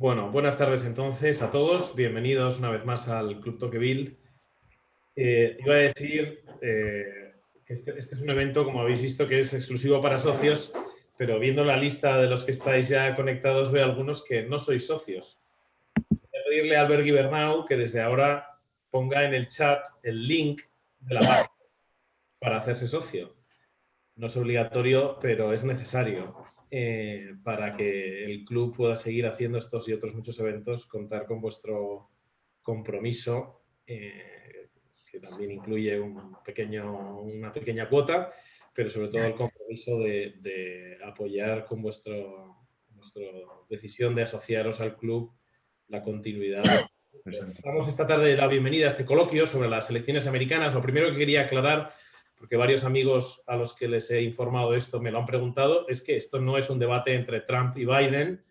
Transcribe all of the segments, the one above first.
Bueno, buenas tardes entonces a todos. Bienvenidos una vez más al Club Tocqueville. Iba a decir que este es un evento, como habéis visto, que es exclusivo para socios, pero viendo la lista de los que estáis ya conectados, veo algunos que no sois socios. Voy a pedirle a Albert Gibernau que desde ahora ponga en el chat el link de la página para hacerse socio. No es obligatorio, pero es necesario para que el club pueda seguir haciendo estos y otros muchos eventos, contar con vuestro compromiso, que también incluye una pequeña cuota, pero sobre todo el compromiso de apoyar con vuestra decisión de asociaros al club la continuidad de este. Damos esta tarde la bienvenida a este coloquio sobre las elecciones americanas. Lo primero que quería aclarar, porque varios amigos a los que les he informado esto me lo han preguntado, es que esto no es un debate entre Trump y Biden,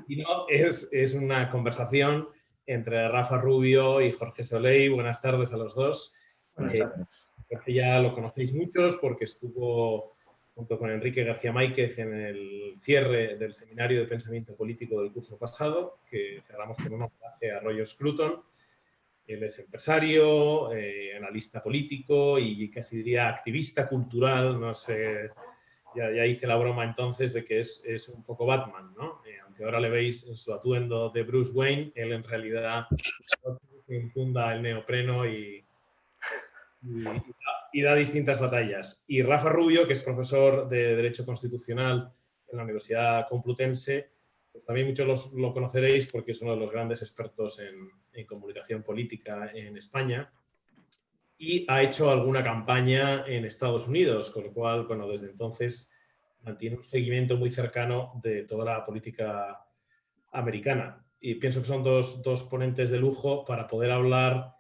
sino es una conversación entre Rafa Rubio y Jorge Soleil. Buenas tardes a los dos. Buenas tardes. Jorge ya lo conocéis muchos porque estuvo junto con Enrique García Máiquez en el cierre del seminario de pensamiento político del curso pasado, que cerramos con un homenaje a Roger Scruton. Él es empresario, analista político y casi diría activista cultural. No sé, ya hice la broma entonces de que es un poco Batman, ¿no? Aunque ahora le veis en su atuendo de Bruce Wayne, él en realidad infunda el neopreno y da distintas batallas. Y Rafa Rubio, que es profesor de Derecho Constitucional en la Universidad Complutense, pues también muchos lo conoceréis porque es uno de los grandes expertos en comunicación política en España y ha hecho alguna campaña en Estados Unidos, con lo cual, bueno, desde entonces mantiene un seguimiento muy cercano de toda la política americana. Y pienso que son dos ponentes de lujo para poder hablar,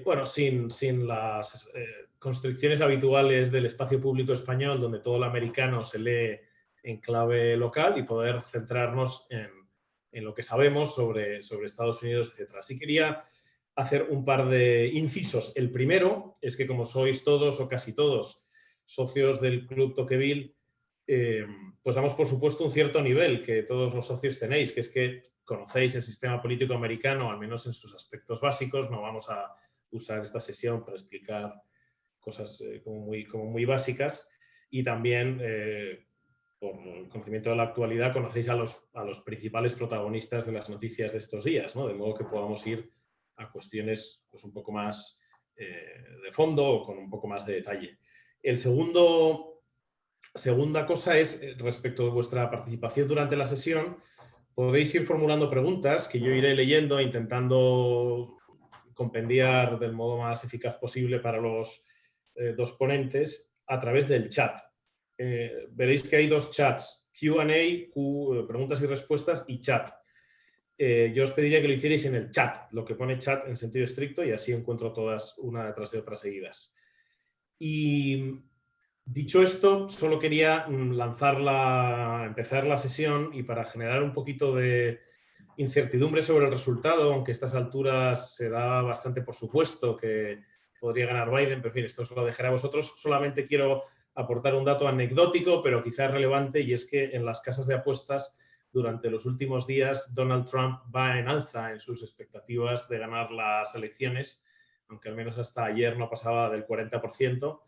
bueno, sin las constricciones habituales del espacio público español, donde todo lo americano se lee en clave local y poder centrarnos en lo que sabemos sobre Estados Unidos, etc. Así quería hacer un par de incisos. El primero es que como sois todos o casi todos socios del Club Tocqueville, pues damos por supuesto un cierto nivel que todos los socios tenéis, que es que conocéis el sistema político americano, al menos en sus aspectos básicos. No vamos a usar esta sesión para explicar cosas como muy básicas. Y también, por el conocimiento de la actualidad, conocéis a los principales protagonistas de las noticias de estos días, ¿no? De modo que podamos ir a cuestiones pues, un poco más de fondo o con un poco más de detalle. Segunda cosa es, respecto de vuestra participación durante la sesión, podéis ir formulando preguntas que yo iré leyendo, intentando compendiar del modo más eficaz posible para los dos ponentes a través del chat. Veréis que hay dos chats, Q&A, preguntas y respuestas, y chat. Yo os pediría que lo hicierais en el chat, lo que pone chat en sentido estricto, y así encuentro todas una detrás de otra seguidas. Y dicho esto, solo quería empezar la sesión y para generar un poquito de incertidumbre sobre el resultado, aunque a estas alturas se da bastante por supuesto que podría ganar Biden, pero en fin, esto os lo dejaré a vosotros. Solamente quiero aportar un dato anecdótico, pero quizás relevante, y es que en las casas de apuestas durante los últimos días Donald Trump va en alza en sus expectativas de ganar las elecciones, aunque al menos hasta ayer no pasaba del 40%.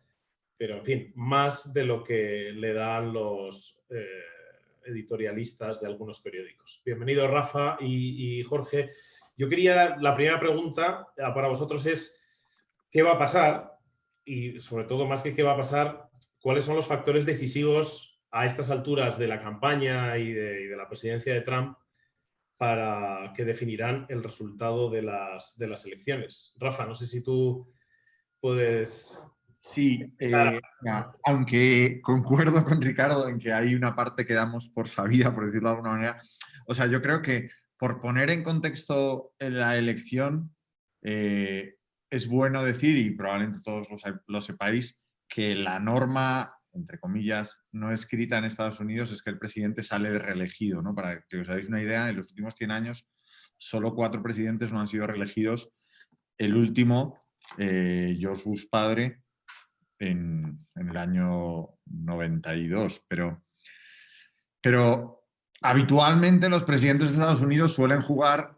Pero, en fin, más de lo que le dan los editorialistas de algunos periódicos. Bienvenido, Rafa y Jorge. Yo quería, la primera pregunta para vosotros es, ¿qué va a pasar? Y, sobre todo, más que qué va a pasar, ¿cuáles son los factores decisivos a estas alturas de la campaña y de la presidencia de Trump para que definirán el resultado de las elecciones? Rafa, no sé si tú puedes... Sí, aunque concuerdo con Ricardo en que hay una parte que damos por sabida, por decirlo de alguna manera. O sea, yo creo que por poner en contexto la elección, es bueno decir, y probablemente todos lo sepáis, que la norma, entre comillas, no escrita en Estados Unidos es que el presidente sale reelegido, ¿no? Para que os hagáis una idea, en los últimos 100 años solo 4 presidentes no han sido reelegidos. El último, George Bush padre, en el año 92. Pero Habitualmente los presidentes de Estados Unidos suelen jugar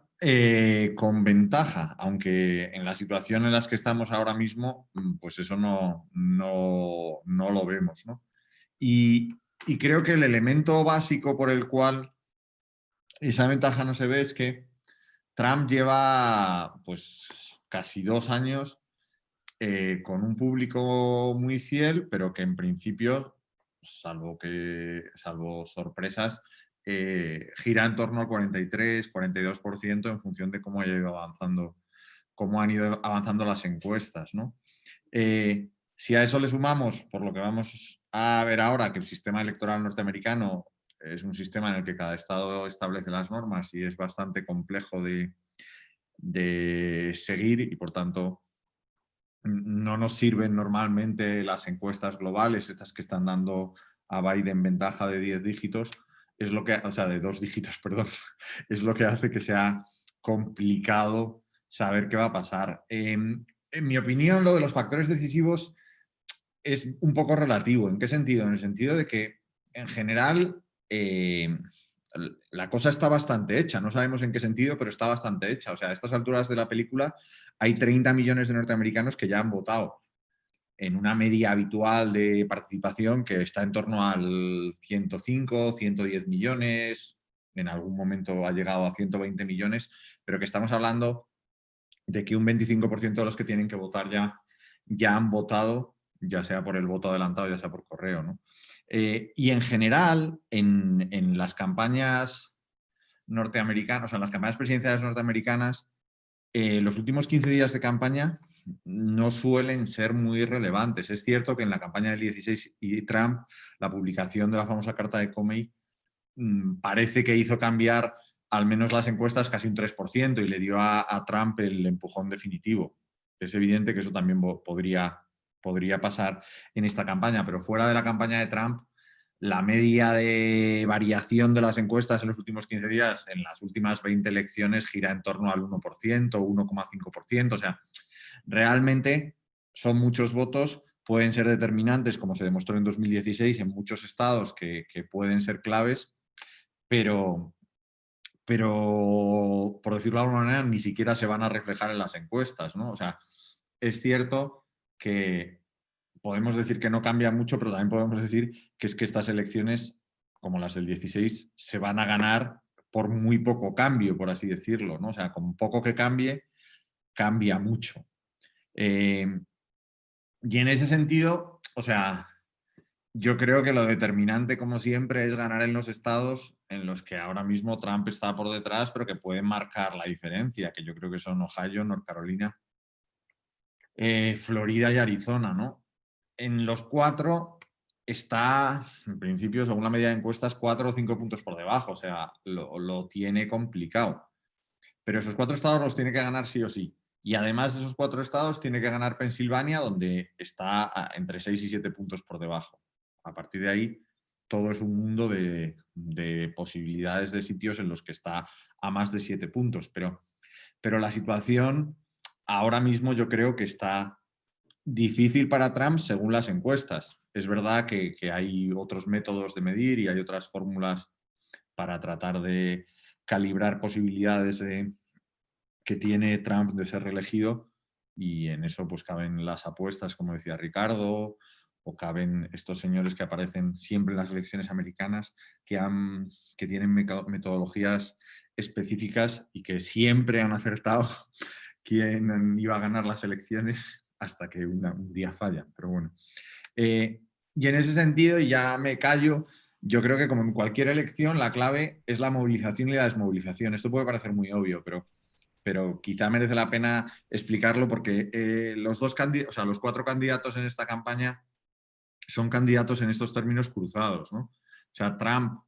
con ventaja, aunque en la situación en la que estamos ahora mismo, pues eso no lo vemos, ¿no? Y creo que el elemento básico por el cual esa ventaja no se ve es que Trump lleva pues casi 2 años con un público muy fiel, pero que en principio, salvo sorpresas, gira en torno al 43-42% en función de cómo han ido avanzando las encuestas, ¿no? Si a eso le sumamos, por lo que vamos a ver ahora, que el sistema electoral norteamericano es un sistema en el que cada estado establece las normas y es bastante complejo de seguir y, por tanto, no nos sirven normalmente las encuestas globales, estas que están dando a Biden ventaja de 10 dígitos, o sea, de 2 dígitos, perdón, es lo que hace que sea complicado saber qué va a pasar. En mi opinión, lo de los factores decisivos es un poco relativo. ¿En qué sentido? En el sentido de que, en general, la cosa está bastante hecha. No sabemos en qué sentido, pero está bastante hecha. O sea, a estas alturas de la película hay 30 millones de norteamericanos que ya han votado, en una media habitual de participación que está en torno al 105, 110 millones, en algún momento ha llegado a 120 millones, pero que estamos hablando de que un 25% de los que tienen que votar ya han votado, ya sea por el voto adelantado, ya sea por correo, ¿no? Y en general, en las campañas norteamericanas, o sea, en las campañas presidenciales norteamericanas, los últimos 15 días de campaña no suelen ser muy relevantes. Es cierto que en la campaña del 16 y Trump, la publicación de la famosa carta de Comey parece que hizo cambiar al menos las encuestas casi un 3% y le dio a Trump el empujón definitivo. Es evidente que eso también podría pasar en esta campaña, pero fuera de la campaña de Trump, la media de variación de las encuestas en los últimos 15 días, en las últimas 20 elecciones, gira en torno al 1%, 1,5%. O sea, realmente son muchos votos, pueden ser determinantes, como se demostró en 2016 en muchos estados que pueden ser claves, pero, por decirlo de alguna manera, ni siquiera se van a reflejar en las encuestas, ¿no? O sea, es cierto que podemos decir que no cambia mucho, pero también podemos decir que es que estas elecciones, como las del 16, se van a ganar por muy poco cambio, por así decirlo, ¿no? O sea, con poco que cambie, cambia mucho. Y en ese sentido, o sea, yo creo que lo determinante, como siempre, es ganar en los estados en los que ahora mismo Trump está por detrás, pero que pueden marcar la diferencia, que yo creo que son Ohio, North Carolina, Florida y Arizona, ¿no? En los 4 está, en principio, según la media de encuestas, 4 o 5 puntos por debajo, o sea, lo tiene complicado. Pero esos 4 estados los tiene que ganar sí o sí. Y además de esos 4 estados, tiene que ganar Pensilvania, donde está entre 6 y 7 puntos por debajo. A partir de ahí, todo es un mundo de posibilidades de sitios en los que está a más de 7 puntos. Pero la situación ahora mismo yo creo que está difícil para Trump según las encuestas. Es verdad que hay otros métodos de medir y hay otras fórmulas para tratar de calibrar posibilidades que tiene Trump de ser reelegido, y en eso pues caben las apuestas, como decía Ricardo, o caben estos señores que aparecen siempre en las elecciones americanas, que tienen metodologías específicas y que siempre han acertado quién iba a ganar las elecciones hasta que un día fallan. Pero bueno. Y en ese sentido, y ya me callo, yo creo que como en cualquier elección, la clave es la movilización y la desmovilización. Esto puede parecer muy obvio, pero quizá merece la pena explicarlo porque los 4 candidatos en esta campaña son candidatos en estos términos cruzados, ¿no? O sea, Trump,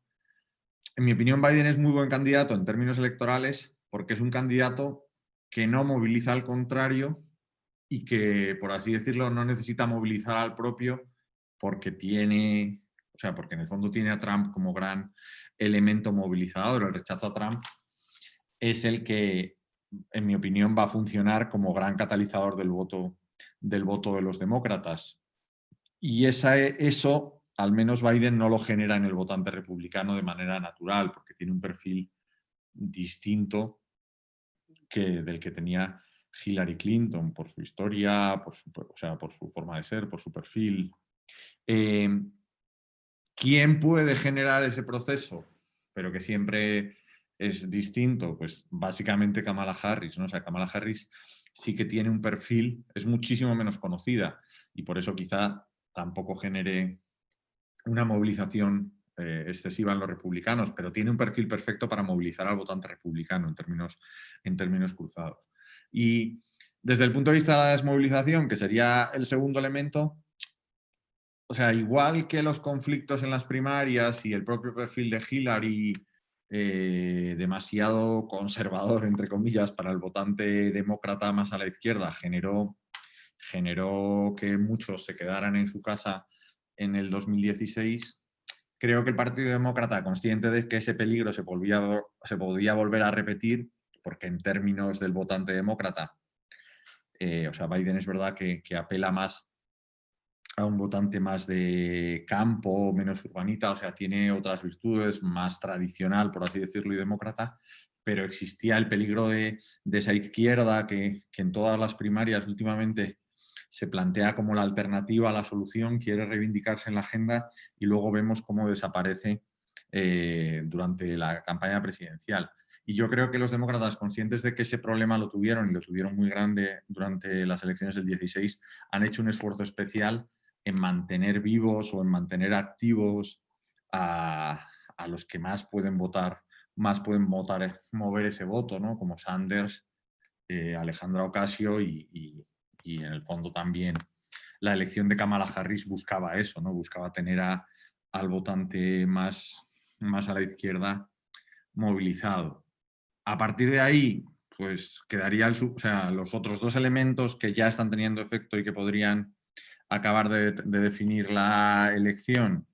en mi opinión, Biden es muy buen candidato en términos electorales porque es un candidato que no moviliza al contrario y que, por así decirlo, no necesita movilizar al propio porque porque en el fondo tiene a Trump como gran elemento movilizador. El rechazo a Trump es el que, en mi opinión, va a funcionar como gran catalizador del voto de los demócratas. Y eso al menos Biden no lo genera en el votante republicano de manera natural, porque tiene un perfil distinto del que tenía Hillary Clinton, por su historia, por su forma de ser, por su perfil. ¿Quién puede generar ese proceso? Pero que siempre es distinto, pues básicamente Kamala Harris, ¿no? O sea, Kamala Harris sí que tiene un perfil, es muchísimo menos conocida y por eso quizá tampoco genere una movilización excesiva en los republicanos, pero tiene un perfil perfecto para movilizar al votante republicano en términos cruzados. Y desde el punto de vista de la desmovilización, que sería el segundo elemento, o sea, igual que los conflictos en las primarias y el propio perfil de Hillary, demasiado conservador, entre comillas, para el votante demócrata más a la izquierda, generó que muchos se quedaran en su casa en el 2016. Creo que el Partido Demócrata, consciente de que ese peligro se podía volver a repetir, porque en términos del votante demócrata, o sea, Biden es verdad que apela más a un votante más de campo, menos urbanita, o sea, tiene otras virtudes, más tradicional, por así decirlo, y demócrata, pero existía el peligro de esa izquierda que en todas las primarias últimamente se plantea como la alternativa a la solución, quiere reivindicarse en la agenda y luego vemos cómo desaparece durante la campaña presidencial. Y yo creo que los demócratas, conscientes de que ese problema lo tuvieron y lo tuvieron muy grande durante las elecciones del 16, han hecho un esfuerzo especial en mantener vivos o en mantener activos a los que más pueden votar, mover ese voto, ¿no? Como Sanders, Alejandra Ocasio y en el fondo también la elección de Kamala Harris buscaba eso, ¿no? Buscaba tener al votante más a la izquierda movilizado. A partir de ahí, pues quedaría los otros dos elementos que ya están teniendo efecto y que podrían acabar de definir la elección.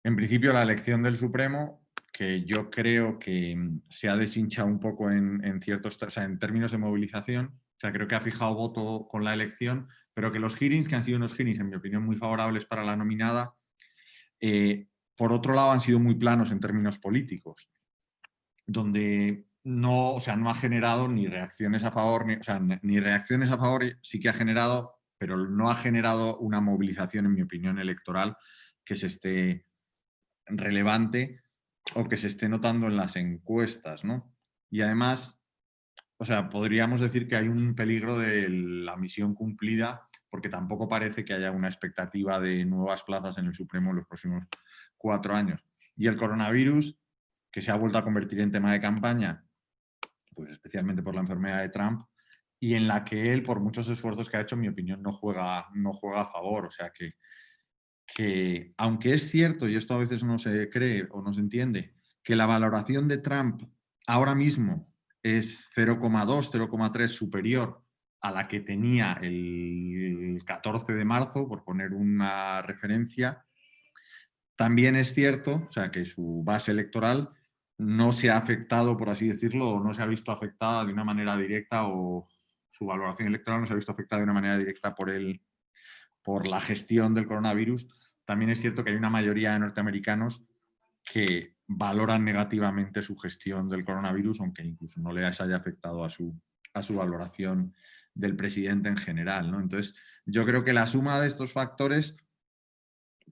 En principio, la elección del Supremo, que yo creo que se ha deshinchado un poco en términos de movilización. O sea, creo que ha fijado voto con la elección, pero que los hearings, que han sido unos hearings, en mi opinión, muy favorables para la nominada, por otro lado, han sido muy planos en términos políticos, donde no ha generado ni reacciones a favor, ni reacciones a favor sí que ha generado, pero no ha generado una movilización, en mi opinión, electoral que se esté relevante o que se esté notando en las encuestas, ¿no? Y además, o sea, podríamos decir que hay un peligro de la misión cumplida, porque tampoco parece que haya una expectativa de nuevas plazas en el Supremo en los próximos 4 años. Y el coronavirus, que se ha vuelto a convertir en tema de campaña, pues especialmente por la enfermedad de Trump, y en la que él, por muchos esfuerzos que ha hecho, en mi opinión, no juega a favor. O sea que aunque es cierto, y esto a veces no se cree o no se entiende, que la valoración de Trump ahora mismo es 0,2, 0,3 superior a la que tenía el 14 de marzo, por poner una referencia, también es cierto, o sea, que su base electoral no se ha afectado, por así decirlo, o no se ha visto afectada de una manera directa, o su valoración electoral no se ha visto afectada de una manera directa por la gestión del coronavirus. También es cierto que hay una mayoría de norteamericanos que valoran negativamente su gestión del coronavirus, aunque incluso no les haya afectado a su valoración del presidente en general, ¿no? Entonces, yo creo que la suma de estos factores,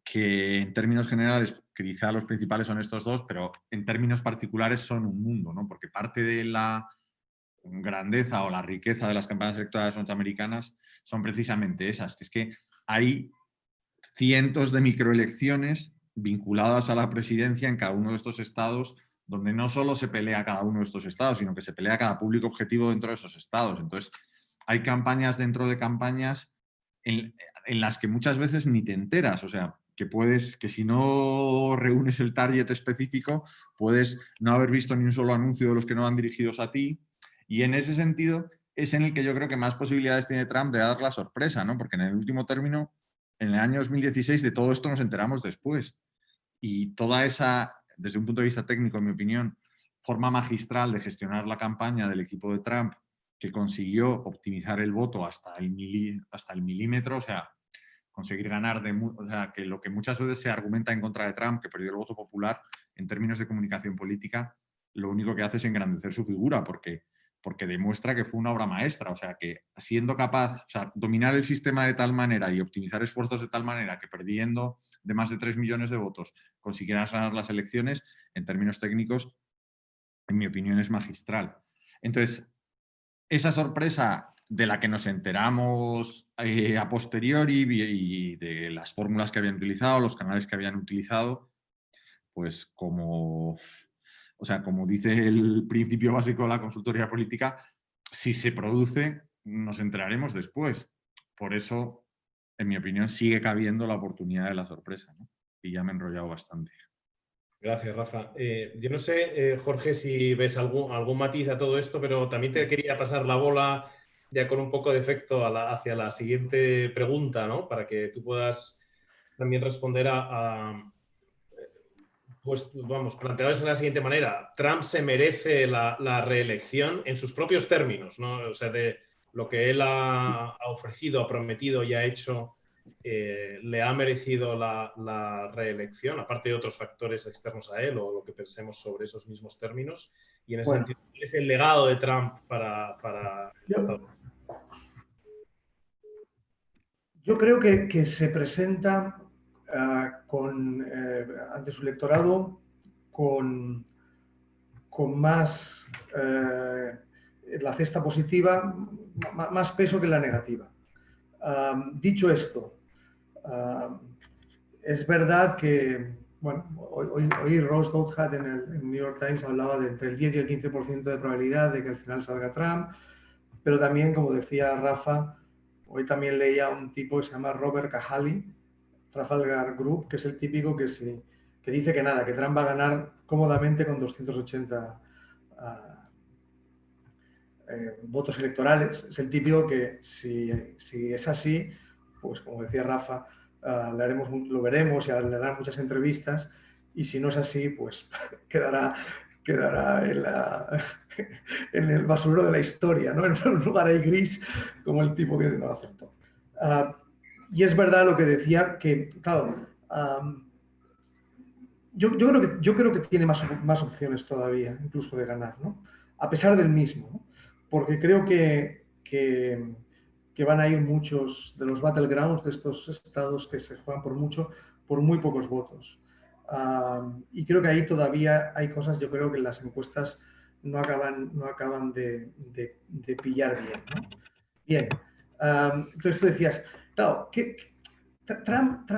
que en términos generales quizá los principales son estos dos, pero en términos particulares son un mundo, ¿no? Porque parte de la grandeza o la riqueza de las campañas electorales norteamericanas son precisamente esas, que es que hay cientos de microelecciones vinculadas a la presidencia en cada uno de estos estados, donde no solo se pelea cada uno de estos estados, sino que se pelea cada público objetivo dentro de esos estados. Entonces, hay campañas dentro de campañas en las que muchas veces ni te enteras, o sea, que si no reúnes el target específico, puedes no haber visto ni un solo anuncio de los que no van dirigidos a ti. Y en ese sentido es en el que yo creo que más posibilidades tiene Trump de dar la sorpresa, ¿no? Porque en el último término, en el año 2016, de todo esto nos enteramos después. Y toda esa, desde un punto de vista técnico, en mi opinión, forma magistral de gestionar la campaña del equipo de Trump, que consiguió optimizar el voto hasta el milímetro, o sea, conseguir ganar, o sea, que lo que muchas veces se argumenta en contra de Trump, que perdió el voto popular, en términos de comunicación política, lo único que hace es engrandecer su figura, porque demuestra que fue una obra maestra, o sea, que siendo capaz, o sea, dominar el sistema de tal manera y optimizar esfuerzos de tal manera que perdiendo de más de 3 millones de votos consiguieras ganar las elecciones, en términos técnicos, en mi opinión, es magistral. Entonces, esa sorpresa de la que nos enteramos a posteriori y de las fórmulas que habían utilizado, los canales que habían utilizado, pues como dice el principio básico de la consultoría política, si se produce, nos enteraremos después. Por eso, en mi opinión, sigue cabiendo la oportunidad de la sorpresa, ¿no? Y ya me he enrollado bastante. Gracias, Rafa. Yo no sé, Jorge, si ves algún matiz a todo esto, pero también te quería pasar la bola ya con un poco de efecto hacia la siguiente pregunta, ¿no? Para que tú puedas también responder pues vamos, planteados de la siguiente manera. Trump se merece la reelección en sus propios términos, ¿no? O sea, de lo que él ha ofrecido, ha prometido y ha hecho, le ha merecido la reelección, aparte de otros factores externos a él o lo que pensemos sobre esos mismos términos. Y en ese Bueno, sentido, ¿cuál es el legado de Trump para el Estado? yo creo que se presenta ante su electorado con más la cesta positiva, más peso que la negativa. Dicho esto, es verdad que, bueno, hoy Ross Douthat en el New York Times hablaba de entre el 10 y el 15% de probabilidad de que al final salga Trump, pero también, como decía Rafa, hoy también leía a un tipo que se llama Robert Cahaly, Trafalgar Group, que es el típico que dice que nada, que Trump va a ganar cómodamente con 280 votos electorales. Es el típico que si es así, pues como decía Rafa, lo veremos y le harán muchas entrevistas, y si no es así, pues quedará en el basurero de la historia, ¿no? En un lugar ahí gris, como el tipo que no lo aceptó. Y es verdad lo que decía, que claro, yo creo que tiene más opciones todavía, incluso de ganar, ¿no? A pesar del mismo, ¿no? Porque creo que van a ir muchos de los battlegrounds de estos estados que se juegan por muy pocos votos. Y creo que ahí todavía hay cosas, yo creo que las encuestas no acaban de pillar bien, ¿no? Bien, entonces tú decías, claro, Trump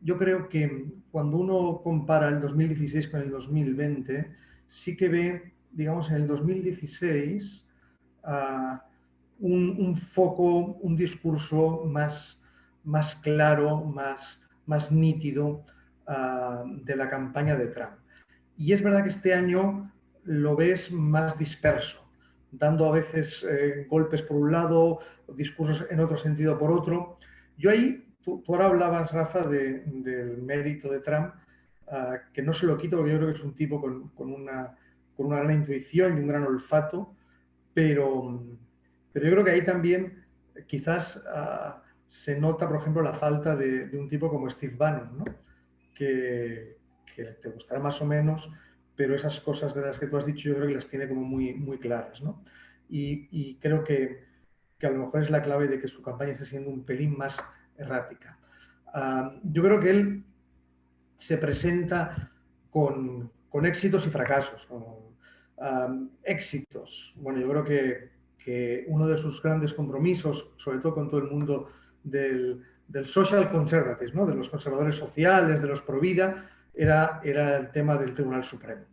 yo creo que cuando uno compara el 2016 con el 2020, sí que ve, digamos, en el 2016 un foco, un discurso más claro, más nítido de la campaña de Trump. Y es verdad que este año lo ves más disperso, dando a veces golpes por un lado, discursos en otro sentido por otro. Yo ahí, tú ahora hablabas, Rafa, del mérito de Trump, que no se lo quito porque yo creo que es un tipo con una gran intuición y un gran olfato, pero yo creo que ahí también quizás se nota, por ejemplo, la falta de un tipo como Steve Bannon, ¿no? que te gustará más o menos, pero esas cosas de las que tú has dicho yo creo que las tiene como muy claras, ¿no? Y creo que a lo mejor es la clave de que su campaña esté siendo un pelín más errática. Yo creo que él se presenta con éxitos y fracasos. Éxitos. Bueno, yo creo que uno de sus grandes compromisos, sobre todo con todo el mundo del social conservatism, ¿no? De los conservadores sociales, de los pro vida, era el tema del Tribunal Supremo.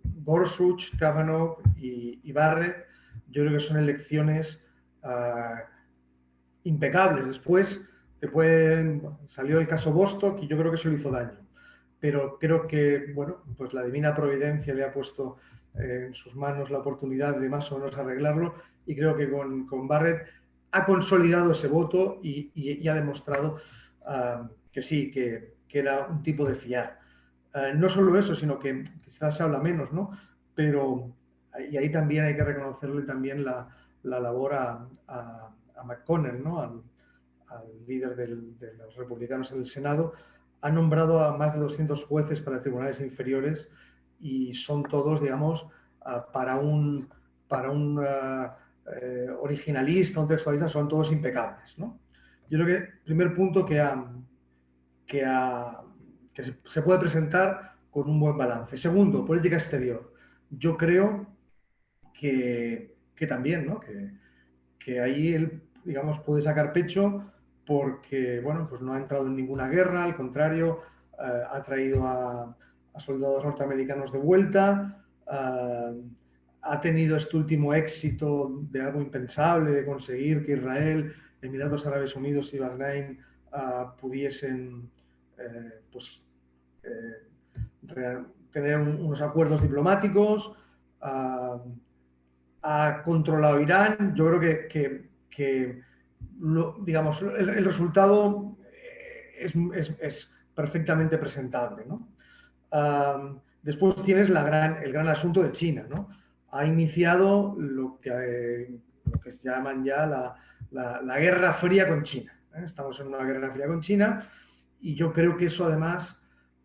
Gorsuch, Kavanaugh y Barrett, yo creo que son elecciones impecables. Después salió el caso Bostock y yo creo que eso le hizo daño. Pero creo que, bueno, pues la divina providencia le ha puesto en sus manos la oportunidad de más o menos arreglarlo, y creo que con Barrett ha consolidado ese voto y ha demostrado que sí, que era un tipo de fiar. No solo eso, sino que quizás se habla menos, ¿no? Pero y ahí también hay que reconocerle también la labor a McConnell, ¿no? al líder de los republicanos en el Senado, ha nombrado a más de 200 jueces para tribunales inferiores y son todos, digamos, para un originalista, un textualista, son todos impecables, ¿no? Yo creo que el primer punto que se puede presentar con un buen balance. Segundo, política exterior. Yo creo que también, ¿no? Que ahí él, digamos, puede sacar pecho porque, bueno, pues no ha entrado en ninguna guerra, al contrario, ha traído a soldados norteamericanos de vuelta, ha tenido este último éxito de algo impensable, de conseguir que Israel, Emiratos Árabes Unidos y Bahrein pudiesen pues, tener unos acuerdos diplomáticos, ha controlado Irán. Yo creo que digamos, el resultado es perfectamente presentable, ¿no? Después tienes el gran asunto de China, ¿no? Ha iniciado lo que se llaman ya la guerra fría con China, ¿eh? Estamos en una guerra fría con China y yo creo que eso además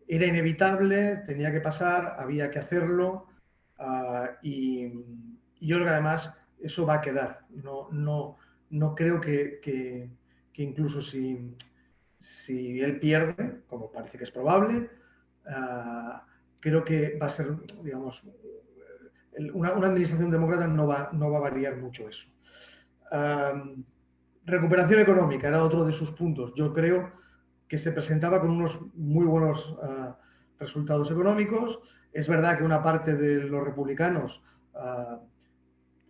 era inevitable, tenía que pasar, había que hacerlo y yo creo que además eso va a quedar. No creo que incluso si él pierde, como parece que es probable, creo que va a ser, digamos, una administración demócrata no va a variar mucho eso. Recuperación económica era otro de sus puntos. Yo creo que se presentaba con unos muy buenos resultados económicos. Es verdad que una parte de los republicanos,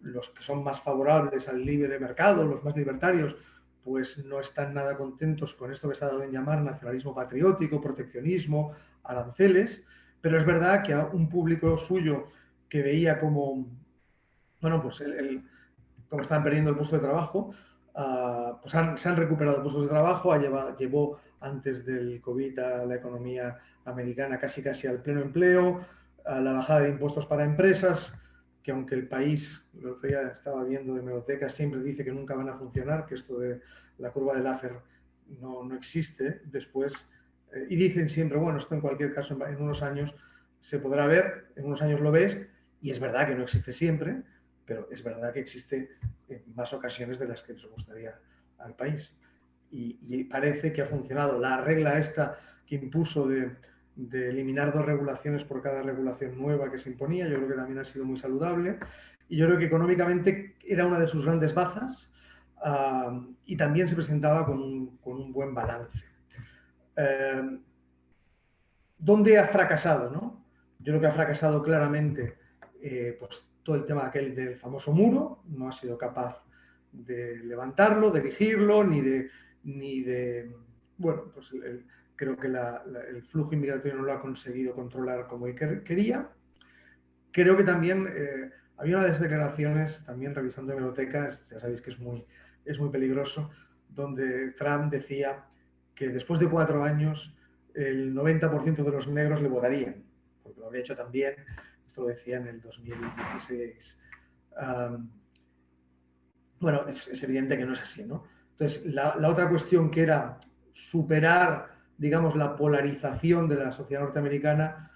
los que son más favorables al libre mercado, los más libertarios, pues no están nada contentos con esto que se ha dado en llamar nacionalismo patriótico, proteccionismo, aranceles, pero es verdad que a un público suyo que veía como, bueno, pues como están perdiendo el puesto de trabajo, pues se han recuperado puestos de trabajo, llevó antes del COVID a la economía americana casi al pleno empleo, a la bajada de impuestos para empresas, que aunque el país, el otro día estaba viendo hemerotecas, siempre dice que nunca van a funcionar, que esto de la curva de Laffer no existe después, y dicen siempre, bueno, esto en cualquier caso en unos años se podrá ver, en unos años lo ves, y es verdad que no existe siempre, pero es verdad que existe en más ocasiones de las que nos gustaría al país. Y parece que ha funcionado. La regla esta que impuso de eliminar 2 regulaciones por cada regulación nueva que se imponía, yo creo que también ha sido muy saludable. Y yo creo que económicamente era una de sus grandes bazas y también se presentaba con un buen balance. ¿Dónde ha fracasado, no? Yo creo que ha fracasado claramente pues, todo el tema aquel del famoso muro, no ha sido capaz de levantarlo, de erigirlo, ni de bueno, pues creo que el flujo inmigratorio no lo ha conseguido controlar como él quería. Creo que también había una de las declaraciones, también revisando hemerotecas, ya sabéis que es muy peligroso, donde Trump decía que después de 4 años el 90% de los negros le votarían, porque lo habría hecho también, esto lo decía en el 2016. Bueno, es evidente que no es así, ¿no? Entonces, la otra cuestión que era superar, digamos, la polarización de la sociedad norteamericana,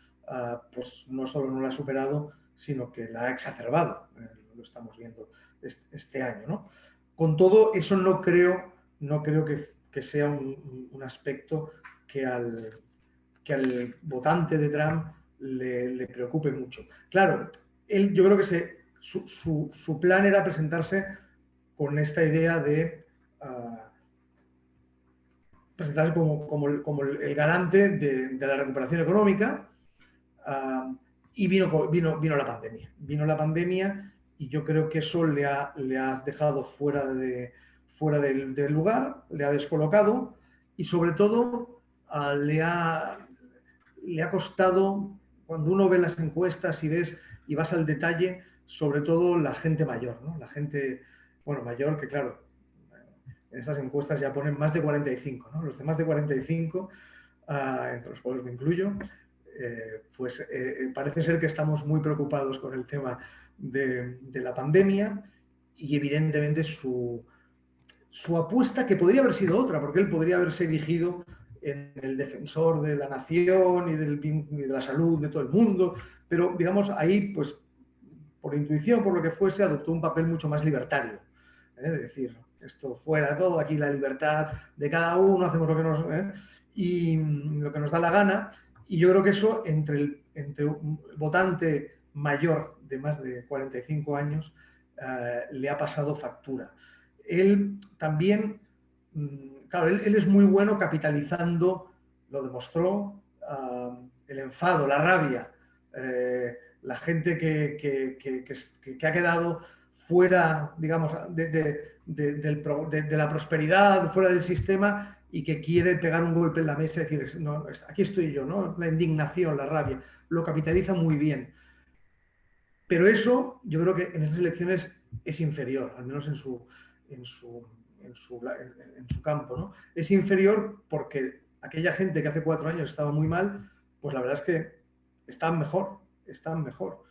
pues no solo no la ha superado, sino que la ha exacerbado. Lo estamos viendo este año, ¿no? Con todo, eso no creo que sea un aspecto que al votante de Trump le preocupe mucho. Claro, yo creo que su plan era presentarse con esta idea de presentarse como el garante de la recuperación económica y vino la pandemia. Vino la pandemia y yo creo que eso le ha dejado fuera del lugar, le ha descolocado y sobre todo le ha costado, cuando uno ve las encuestas y vas al detalle, sobre todo la gente mayor, ¿no? La gente, bueno, mayor, que claro, en estas encuestas ya ponen más de 45, ¿no? Los de más de 45, entre los cuales me incluyo, pues parece ser que estamos muy preocupados con el tema de la pandemia y evidentemente su apuesta, que podría haber sido otra, porque él podría haberse erigido en el defensor de la nación y de la salud de todo el mundo, pero digamos ahí, pues por intuición, por lo que fuese, adoptó un papel mucho más libertario. Es decir, esto fuera todo, aquí la libertad de cada uno, hacemos lo que y lo que nos da la gana. Y yo creo que eso entre un votante mayor de más de 45 años le ha pasado factura. Él también, claro, él es muy bueno capitalizando, lo demostró, el enfado, la rabia, la gente que ha quedado fuera, digamos, de la prosperidad, fuera del sistema y que quiere pegar un golpe en la mesa y decir, no, aquí estoy yo, ¿no? La indignación, la rabia, lo capitaliza muy bien. Pero eso yo creo que en estas elecciones es inferior, al menos en su campo, ¿no? Es inferior porque aquella gente que hace 4 años estaba muy mal, pues la verdad es que están mejor, están mejor.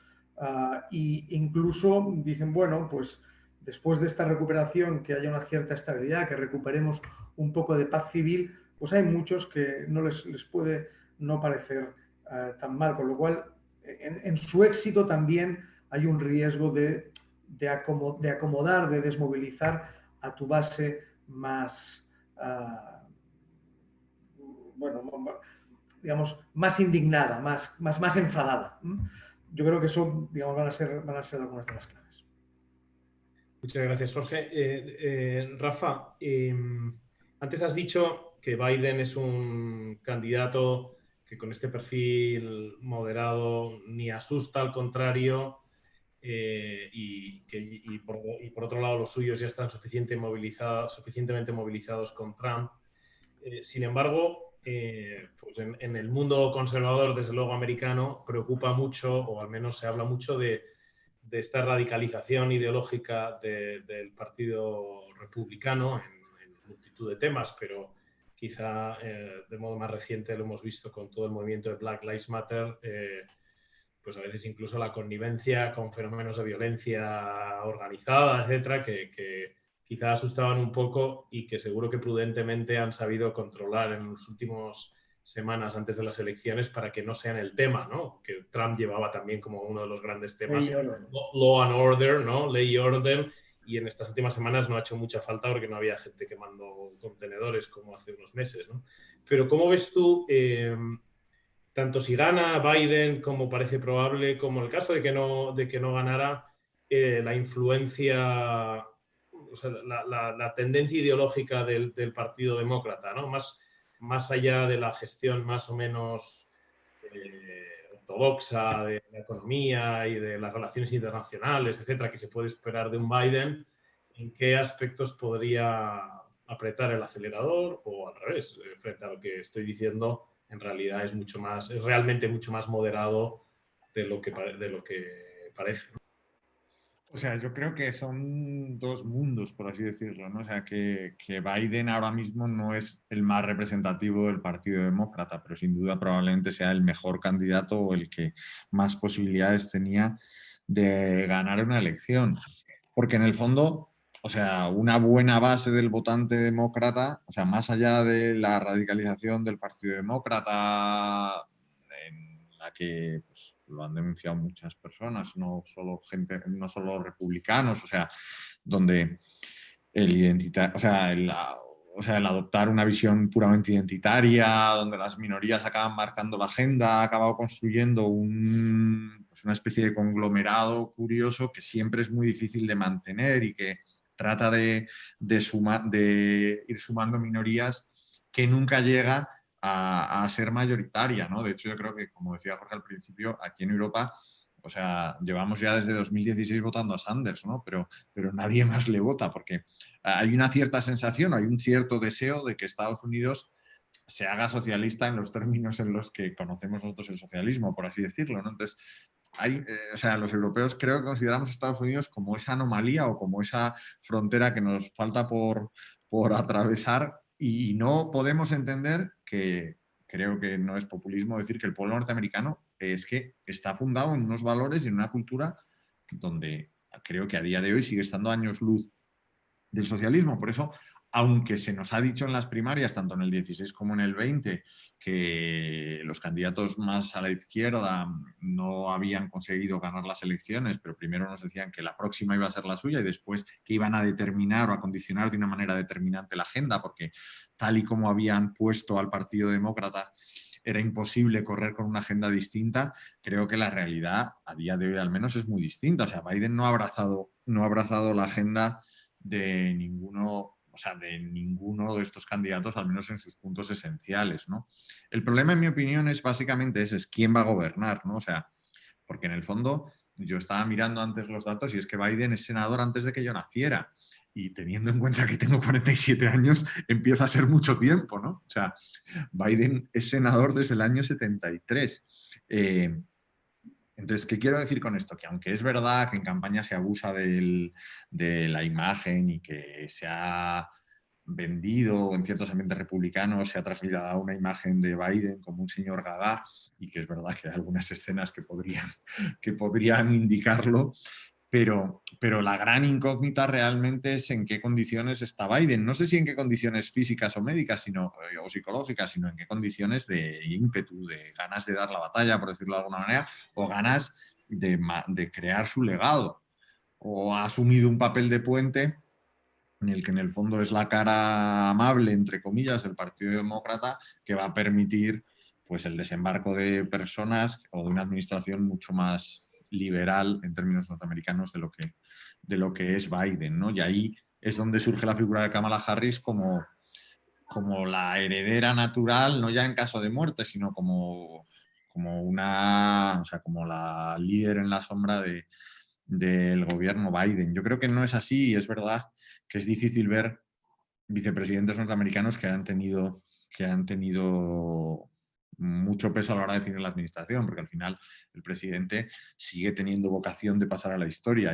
Y incluso dicen, bueno, pues después de esta recuperación, que haya una cierta estabilidad, que recuperemos un poco de paz civil, pues hay muchos que no les puede no parecer tan mal, con lo cual en su éxito también hay un riesgo de acomodar, de desmovilizar a tu base más, bueno, digamos, más indignada, más enfadada. Yo creo que eso, digamos, van a ser algunas de las claves. Muchas gracias, Jorge. Rafa, antes has dicho que Biden es un candidato que con este perfil moderado ni asusta, al contrario, y por otro lado los suyos ya están suficientemente movilizados con Trump. Sin embargo, pues en el mundo conservador, desde luego americano, preocupa mucho, o al menos se habla mucho de esta radicalización ideológica del Partido Republicano en multitud de temas, pero quizá de modo más reciente lo hemos visto con todo el movimiento de Black Lives Matter, pues a veces incluso la connivencia con fenómenos de violencia organizada, etcétera, que quizá asustaban un poco y que seguro que prudentemente han sabido controlar en las últimas semanas antes de las elecciones para que no sean el tema, ¿no? Que Trump llevaba también como uno de los grandes temas, law and order, ¿no? Ley y orden, y en estas últimas semanas no ha hecho mucha falta porque no había gente quemando contenedores como hace unos meses, ¿no? Pero ¿cómo ves tú, tanto si gana Biden como parece probable, como en el caso de que no ganara, la influencia, o sea, la tendencia ideológica del Partido Demócrata, ¿no? Más allá de la gestión más o menos ortodoxa de la economía y de las relaciones internacionales, etcétera, que se puede esperar de un Biden, ¿en qué aspectos podría apretar el acelerador o al revés, frente a lo que estoy diciendo? En realidad es realmente mucho más moderado de lo que parece. O sea, yo creo que son dos mundos, por así decirlo, ¿no? O sea, que Biden ahora mismo no es el más representativo del Partido Demócrata, pero sin duda probablemente sea el mejor candidato o el que más posibilidades tenía de ganar una elección. Porque en el fondo, o sea, una buena base del votante demócrata, o sea, más allá de la radicalización del Partido Demócrata, en la que pues, lo han denunciado muchas personas, no solo gente, no solo republicanos, o sea, donde el adoptar una visión puramente identitaria, donde las minorías acaban marcando la agenda, ha acabado construyendo una especie de conglomerado curioso que siempre es muy difícil de mantener y que trata de ir sumando minorías que nunca llega a ser mayoritaria, ¿no? De hecho, yo creo que, como decía Jorge al principio, aquí en Europa, o sea, llevamos ya desde 2016 votando a Sanders, ¿no? Pero nadie más le vota porque hay una cierta sensación, hay un cierto deseo de que Estados Unidos se haga socialista en los términos en los que conocemos nosotros el socialismo, por así decirlo, ¿no? Entonces, o sea, los europeos creo que consideramos a Estados Unidos como esa anomalía o como esa frontera que nos falta por atravesar y no podemos entender que, creo que no es populismo decir que el pueblo norteamericano es que está fundado en unos valores y en una cultura donde creo que a día de hoy sigue estando años luz del socialismo. Por eso, aunque se nos ha dicho en las primarias, tanto en el 16 como en el 20, que los candidatos más a la izquierda no habían conseguido ganar las elecciones, pero primero nos decían que la próxima iba a ser la suya y después que iban a determinar o a condicionar de una manera determinante la agenda, porque tal y como habían puesto al Partido Demócrata era imposible correr con una agenda distinta. Creo que la realidad, a día de hoy al menos, es muy distinta. O sea, Biden no ha abrazado la agenda de ninguno, o sea, de ninguno de estos candidatos, al menos en sus puntos esenciales, ¿no? El problema, en mi opinión, es básicamente ese, es quién va a gobernar, ¿no? O sea, porque en el fondo yo estaba mirando antes los datos y es que Biden es senador antes de que yo naciera. Y teniendo en cuenta que tengo 47 años, empieza a ser mucho tiempo, ¿no? O sea, Biden es senador desde el año 73. Entonces, ¿qué quiero decir con esto? Que aunque es verdad que en campaña se abusa de la imagen y que se ha vendido en ciertos ambientes republicanos, se ha trasladado una imagen de Biden como un señor gaga, y que es verdad que hay algunas escenas que podrían indicarlo, pero la gran incógnita realmente es en qué condiciones está Biden. No sé si en qué condiciones físicas o médicas o psicológicas, sino en qué condiciones de ímpetu, de ganas de dar la batalla, por decirlo de alguna manera, o ganas de crear su legado. O ha asumido un papel de puente en el que en el fondo es la cara amable, entre comillas, del Partido Demócrata, que va a permitir pues, el desembarco de personas o de una administración mucho más liberal en términos norteamericanos de lo que es Biden, ¿no? Y ahí es donde surge la figura de Kamala Harris como la heredera natural, no ya en caso de muerte, sino como la líder en la sombra del gobierno Biden. Yo creo que no es así y es verdad que es difícil ver vicepresidentes norteamericanos que han tenido mucho peso a la hora de definir la administración, porque al final el presidente sigue teniendo vocación de pasar a la historia.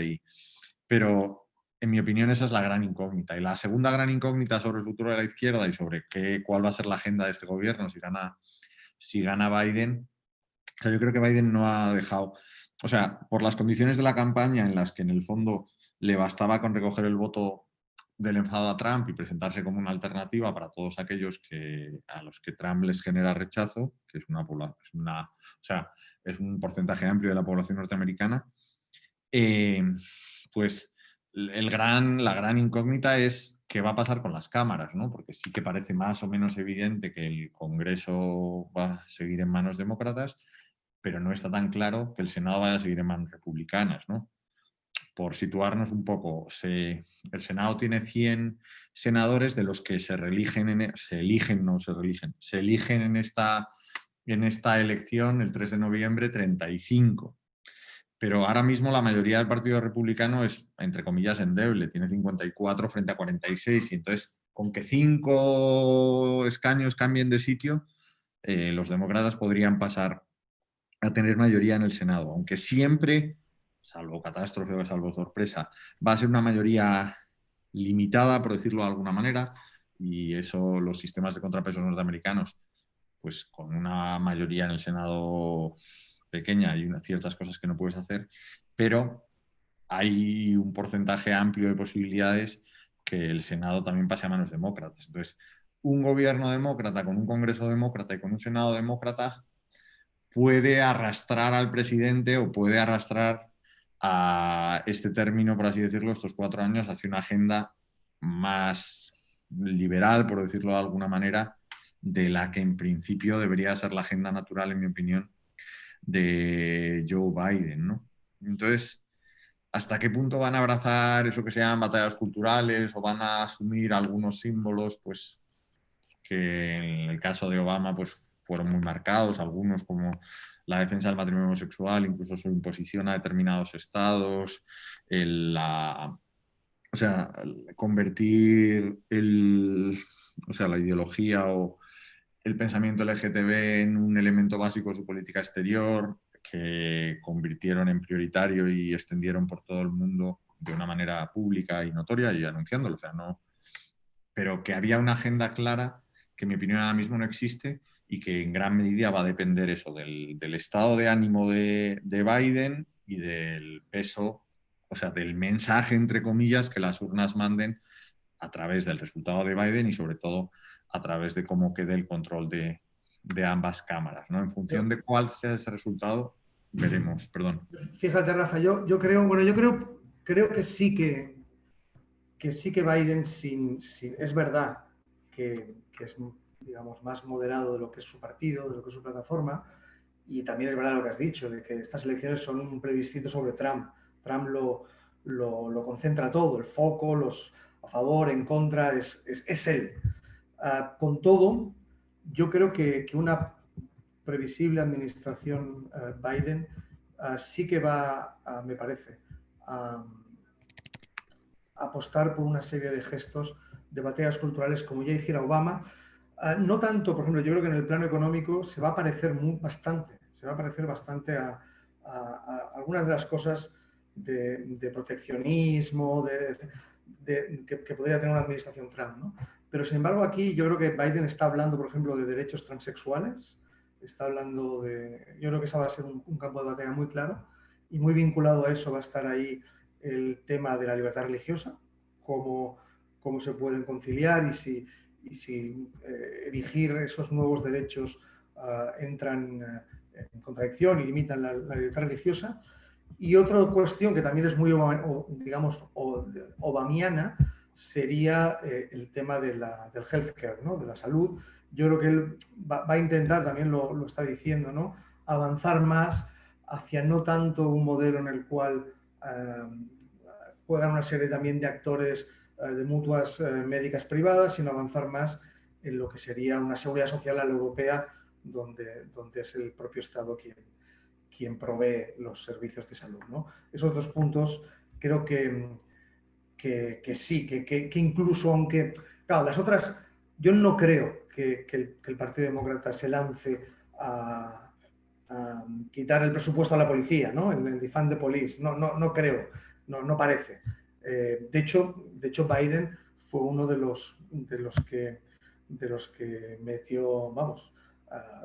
Pero en mi opinión esa es la gran incógnita. Y la segunda gran incógnita sobre el futuro de la izquierda y sobre cuál va a ser la agenda de este gobierno si gana Biden, o sea, yo creo que Biden no ha dejado, o sea, por las condiciones de la campaña en las que en el fondo le bastaba con recoger el voto del enfado a Trump y presentarse como una alternativa para todos aquellos a los que Trump les genera rechazo, que es es un porcentaje amplio de la población norteamericana, eh, pues la gran incógnita es qué va a pasar con las cámaras, ¿no? Porque sí que parece más o menos evidente que el Congreso va a seguir en manos demócratas, pero no está tan claro que el Senado vaya a seguir en manos republicanas, ¿no? Por situarnos un poco, el Senado tiene 100 senadores de los que se eligen en esta elección el 3 de noviembre 35. Pero ahora mismo la mayoría del Partido Republicano es, entre comillas, endeble, tiene 54 frente a 46, y entonces con que 5 escaños cambien de sitio, los demócratas podrían pasar a tener mayoría en el Senado, aunque siempre, salvo catástrofe o salvo sorpresa, va a ser una mayoría limitada, por decirlo de alguna manera, y eso los sistemas de contrapesos norteamericanos, pues con una mayoría en el Senado pequeña hay ciertas cosas que no puedes hacer, pero hay un porcentaje amplio de posibilidades que el Senado también pase a manos demócratas. Entonces, un gobierno demócrata con un Congreso demócrata y con un Senado demócrata puede arrastrar al presidente o puede arrastrar a este término, por así decirlo, estos 4 años hacia una agenda más liberal, por decirlo de alguna manera, de la que en principio debería ser la agenda natural, en mi opinión, de Joe Biden, ¿no? Entonces, ¿hasta qué punto van a abrazar eso que se llaman batallas culturales o van a asumir algunos símbolos, pues, que en el caso de Obama, pues, fueron muy marcados, algunos como la defensa del matrimonio homosexual, incluso su imposición a determinados estados, o sea, convertir la ideología o el pensamiento LGTB en un elemento básico de su política exterior, que convirtieron en prioritario y extendieron por todo el mundo de una manera pública y notoria y anunciándolo. O sea, no, pero que había una agenda clara que en mi opinión ahora mismo no existe y que en gran medida va a depender eso del estado de ánimo de Biden y del peso, o sea, del mensaje, entre comillas, que las urnas manden a través del resultado de Biden y sobre todo a través de cómo quede el control de ambas cámaras, ¿no? En función de cuál sea ese resultado, veremos. Perdón. Fíjate, Rafa, yo creo, bueno, creo que sí que Biden es verdad que es, digamos, más moderado de lo que es su partido, de lo que es su plataforma, y también es verdad lo que has dicho, de que estas elecciones son un plebiscito sobre Trump. Trump lo concentra todo, el foco, los a favor, en contra, es él. Con todo, yo creo que una previsible administración Biden sí que va, me parece, a apostar por una serie de gestos de batallas culturales como ya hiciera Obama. No tanto, por ejemplo, yo creo que en el plano económico se va a parecer bastante a algunas de las cosas de proteccionismo que podría tener una administración Trump, ¿no? Pero sin embargo aquí yo creo que Biden está hablando, por ejemplo, de derechos transexuales, está hablando yo creo que esa va a ser un campo de batalla muy claro, y muy vinculado a eso va a estar ahí el tema de la libertad religiosa, cómo se pueden conciliar y si erigir esos nuevos derechos entran en contradicción y limitan la libertad religiosa. Y otra cuestión que también es muy, digamos, obamiana sería el tema del healthcare, ¿no? De la salud. Yo creo que él va a intentar, también lo está diciendo, ¿no? Avanzar más hacia no tanto un modelo en el cual juegan una serie también de actores de mutuas médicas privadas, sino avanzar más en lo que sería una seguridad social a la europea, donde es el propio Estado quien provee los servicios de salud, ¿no? Esos dos puntos creo que sí, que incluso aunque, claro, las otras, yo no creo que el Partido Demócrata se lance a quitar el presupuesto a la policía, ¿no? El defund the police, no creo, no parece. De hecho, Biden fue uno de los que metió, vamos,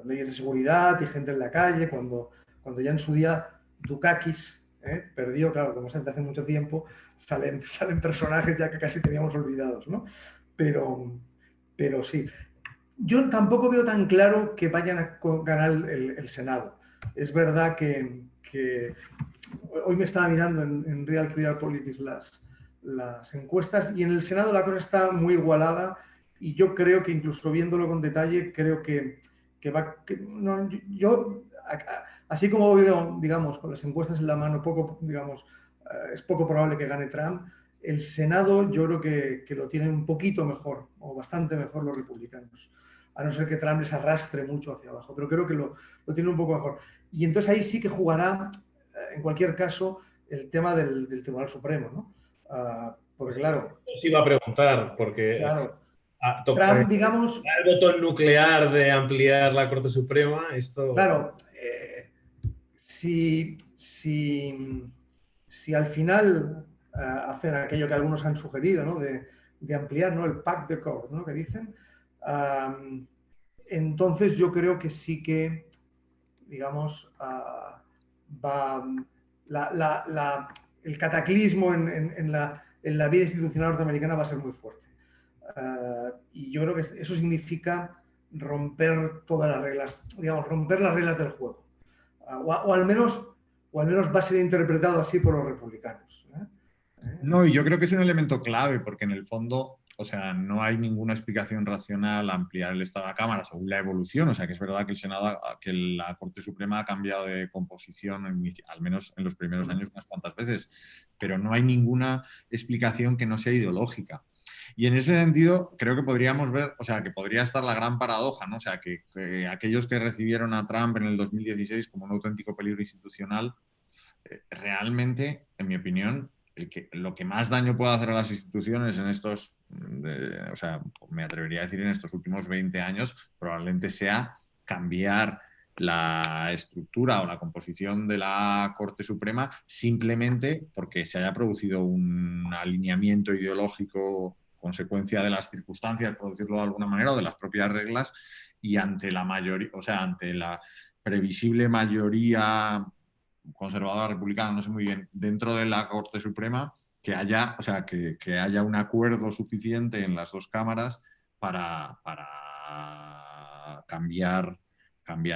leyes de seguridad y gente en la calle, cuando ya en su día Dukakis perdió, claro, como se hace mucho tiempo, salen personajes ya que casi teníamos olvidados, ¿no? Pero sí. Yo tampoco veo tan claro que vayan a ganar el Senado. Es verdad que hoy me estaba mirando en Real Clear Politics las encuestas, y en el Senado la cosa está muy igualada, y yo creo que incluso viéndolo con detalle, creo que va... no, yo, así como veo, digamos, con las encuestas en la mano, digamos, es poco probable que gane Trump. El Senado yo creo que lo tienen un poquito mejor, o bastante mejor, los republicanos, a no ser que Trump les arrastre mucho hacia abajo, pero creo que lo tiene un poco mejor. Y entonces ahí sí que jugará, en cualquier caso, el tema del Tribunal Supremo, ¿no? Porque claro... Os iba a preguntar, porque claro, toca Trump, digamos... el botón nuclear de ampliar la Corte Suprema, esto... Claro, si al final hacen aquello que algunos han sugerido, ¿no? de ampliar, ¿no? El pack de court, ¿no? Que dicen, entonces yo creo que sí que, digamos, va el cataclismo en la vida institucional norteamericana va a ser muy fuerte. Y yo creo que eso significa romper todas las reglas, digamos, romper las reglas del juego. O al menos va a ser interpretado así por los republicanos. No, y yo creo que es un elemento clave, porque en el fondo, o sea, no hay ninguna explicación racional a ampliar el estado de la Cámara según la evolución. O sea, que es verdad que el Senado, que la Corte Suprema ha cambiado de composición, al menos en los primeros años, unas cuantas veces, pero no hay ninguna explicación que no sea ideológica. Y en ese sentido, creo que podríamos ver, o sea, que podría estar la gran paradoja, ¿no? O sea, que aquellos que recibieron a Trump en el 2016 como un auténtico peligro institucional, realmente, en mi opinión, lo que más daño puede hacer a las instituciones en estos, o sea, me atrevería a decir en estos últimos 20 años, probablemente sea cambiar la estructura o la composición de la Corte Suprema simplemente porque se haya producido un alineamiento ideológico consecuencia de las circunstancias, por decirlo de alguna manera, o de las propias reglas, y ante la mayoría, o sea, ante la previsible mayoría conservadora republicana, no sé muy bien, dentro de la Corte Suprema, que haya, o sea, que haya un acuerdo suficiente en las dos cámaras para cambiar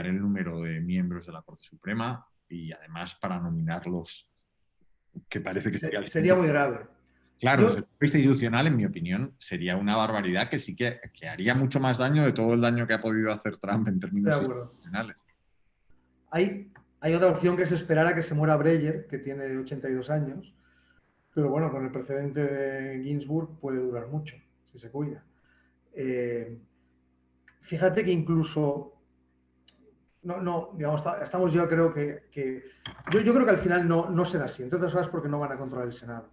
el número de miembros de la Corte Suprema y además para nominarlos, que parece que sería el Sería siguiente. muy grave. Claro, desde Yo, el punto de vista institucional, en mi opinión, sería una barbaridad que sí que haría mucho más daño de todo el daño que ha podido hacer Trump en estoy de términos acuerdo. institucionales. Hay otra opción, que es esperar a que se muera Breyer, que tiene 82 años, pero bueno, con el precedente de Ginsburg puede durar mucho, si se cuida. Fíjate que incluso, no, digamos, estamos, yo creo yo creo que al final no será así, entre otras cosas porque no van a controlar el Senado.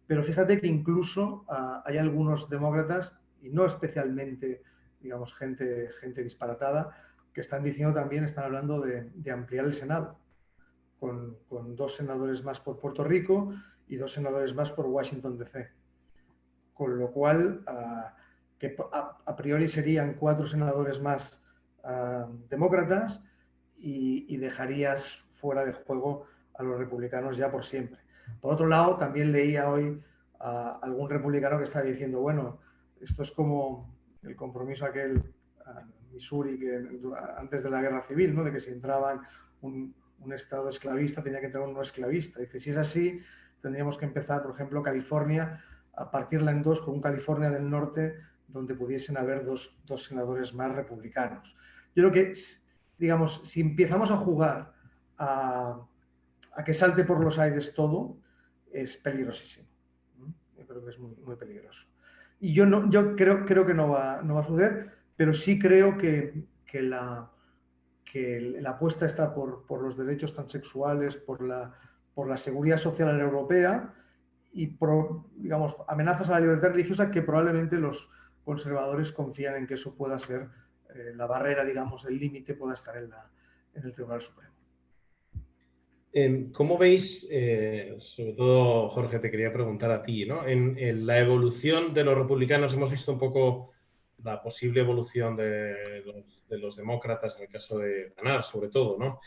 Pero fíjate que incluso hay algunos demócratas, y no especialmente, digamos, gente disparatada, que están diciendo también, están hablando de ampliar el Senado, con 2 senadores más por Puerto Rico y 2 senadores más por Washington, D.C. Con lo cual, que a priori serían 4 senadores más demócratas, y dejarías fuera de juego a los republicanos ya por siempre. Por otro lado, también leía hoy a algún republicano que está diciendo, bueno, esto es como el compromiso aquel Missouri, que antes de la guerra civil, ¿no? De que si entraban un estado esclavista tenía que entrar un no esclavista. Dice, si es así, tendríamos que empezar, por ejemplo, California, a partirla en 2 con un California del Norte donde pudiesen haber dos senadores más republicanos. Yo creo que, digamos, si empezamos a jugar a que salte por los aires todo, es peligrosísimo. Yo creo que es muy, muy peligroso. Y yo creo que no va a suceder, pero sí creo que la apuesta está por los derechos transexuales, por la seguridad social europea y por, digamos, amenazas a la libertad religiosa que probablemente los conservadores confían en que eso pueda ser la barrera, digamos, el límite pueda estar en el Tribunal Supremo. ¿Cómo veis, sobre todo, Jorge, te quería preguntar a ti, ¿no? En la evolución de los republicanos hemos visto un poco la posible evolución de los demócratas en el caso de ganar, sobre todo, ¿no?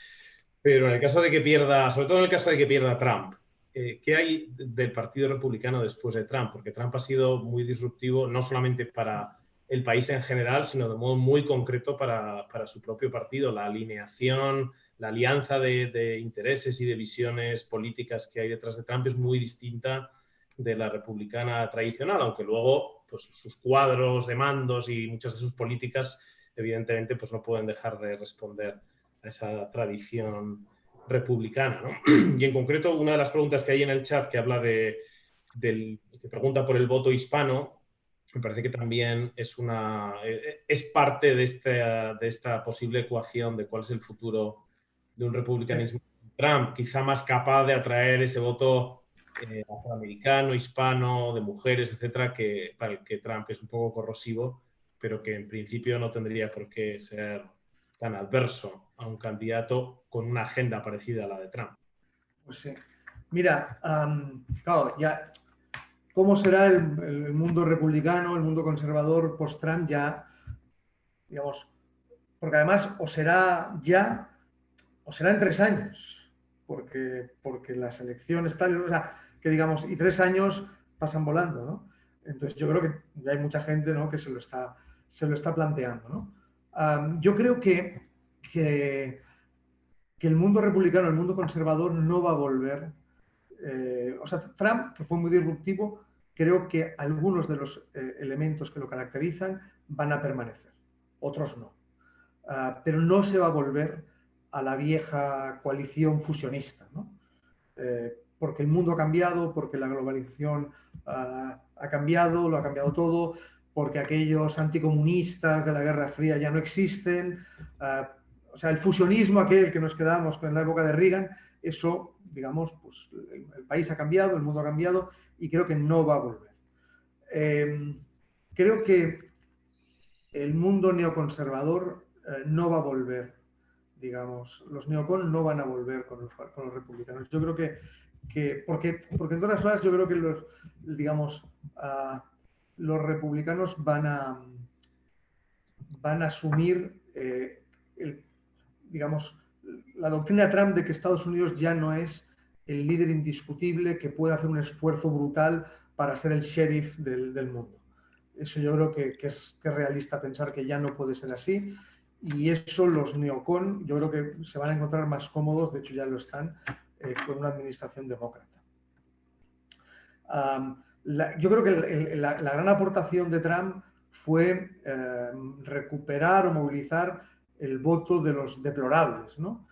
Pero en el caso de que pierda, sobre todo en el caso de que pierda Trump, ¿qué hay del Partido Republicano después de Trump? Porque Trump ha sido muy disruptivo, no solamente para el país en general, sino de modo muy concreto para su propio partido. La alineación, la alianza de intereses y de visiones políticas que hay detrás de Trump es muy distinta de la republicana tradicional, aunque luego pues, sus cuadros de mandos y muchas de sus políticas, evidentemente, pues no pueden dejar de responder a esa tradición republicana, ¿no? Y en concreto, una de las preguntas que hay en el chat que habla que pregunta por el voto hispano, me parece que también es parte de esta posible ecuación de cuál es el futuro de un republicanismo. Trump, quizá más capaz de atraer ese voto afroamericano, hispano, de mujeres, etcétera, que para el que Trump es un poco corrosivo, pero que en principio no tendría por qué ser tan adverso a un candidato con una agenda parecida a la de Trump. Pues sí. Mira, claro, ya cómo será el mundo republicano, el mundo conservador post-Trump, ya, digamos, porque además o será ya o será en 3 años, porque las elecciones tal, o sea, que digamos, y 3 años pasan volando, ¿no? Entonces yo creo que ya hay mucha gente, ¿no?, que se lo está planteando, ¿no? Yo creo que el mundo republicano, el mundo conservador no va a volver. O sea, Trump, que fue muy disruptivo, creo que algunos de los elementos que lo caracterizan van a permanecer, otros no. Pero no se va a volver a la vieja coalición fusionista, ¿no? Porque el mundo ha cambiado, porque la globalización ha cambiado, lo ha cambiado todo, porque aquellos anticomunistas de la Guerra Fría ya no existen. O sea, el fusionismo aquel que nos quedamos en la época de Reagan, eso, digamos, pues el país ha cambiado, el mundo ha cambiado y creo que no va a volver. Creo que el mundo neoconservador no va a volver, digamos, los neocon no van a volver con los republicanos. Yo creo que porque en todas las horas yo creo que los republicanos van a asumir, digamos, la doctrina Trump de que Estados Unidos ya no es el líder indiscutible que puede hacer un esfuerzo brutal para ser el sheriff del mundo. Eso yo creo que es realista pensar que ya no puede ser así, y eso los neocon yo creo que se van a encontrar más cómodos, de hecho ya lo están, con una administración demócrata. Yo creo que la gran aportación de Trump fue recuperar o movilizar el voto de los deplorables, ¿no?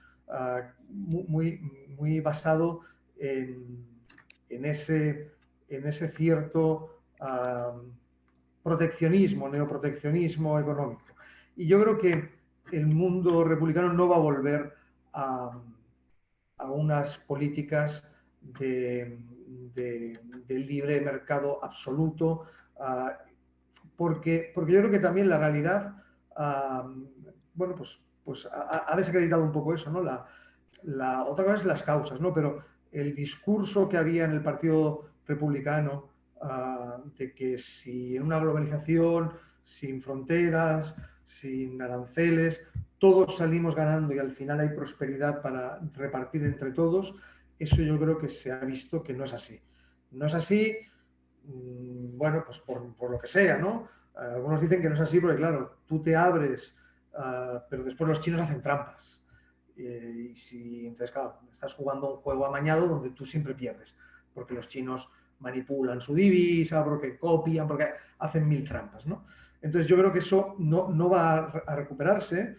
Muy basado en ese cierto proteccionismo, neoproteccionismo económico. Y yo creo que el mundo republicano no va a volver a unas políticas de libre mercado absoluto, porque yo creo que también la realidad, bueno, pues ha desacreditado un poco eso, ¿no? Otra cosa es las causas, ¿no? Pero el discurso que había en el Partido Republicano de que si en una globalización sin fronteras, sin aranceles, todos salimos ganando y al final hay prosperidad para repartir entre todos, eso yo creo que se ha visto que no es así. No es así, bueno, pues por lo que sea, ¿no? Algunos dicen que no es así porque, claro, tú te abres, pero después los chinos hacen trampas. Entonces, claro, estás jugando un juego amañado donde tú siempre pierdes, porque los chinos manipulan su divisa, porque copian, porque hacen mil trampas, ¿no? Entonces yo creo que eso no va a recuperarse,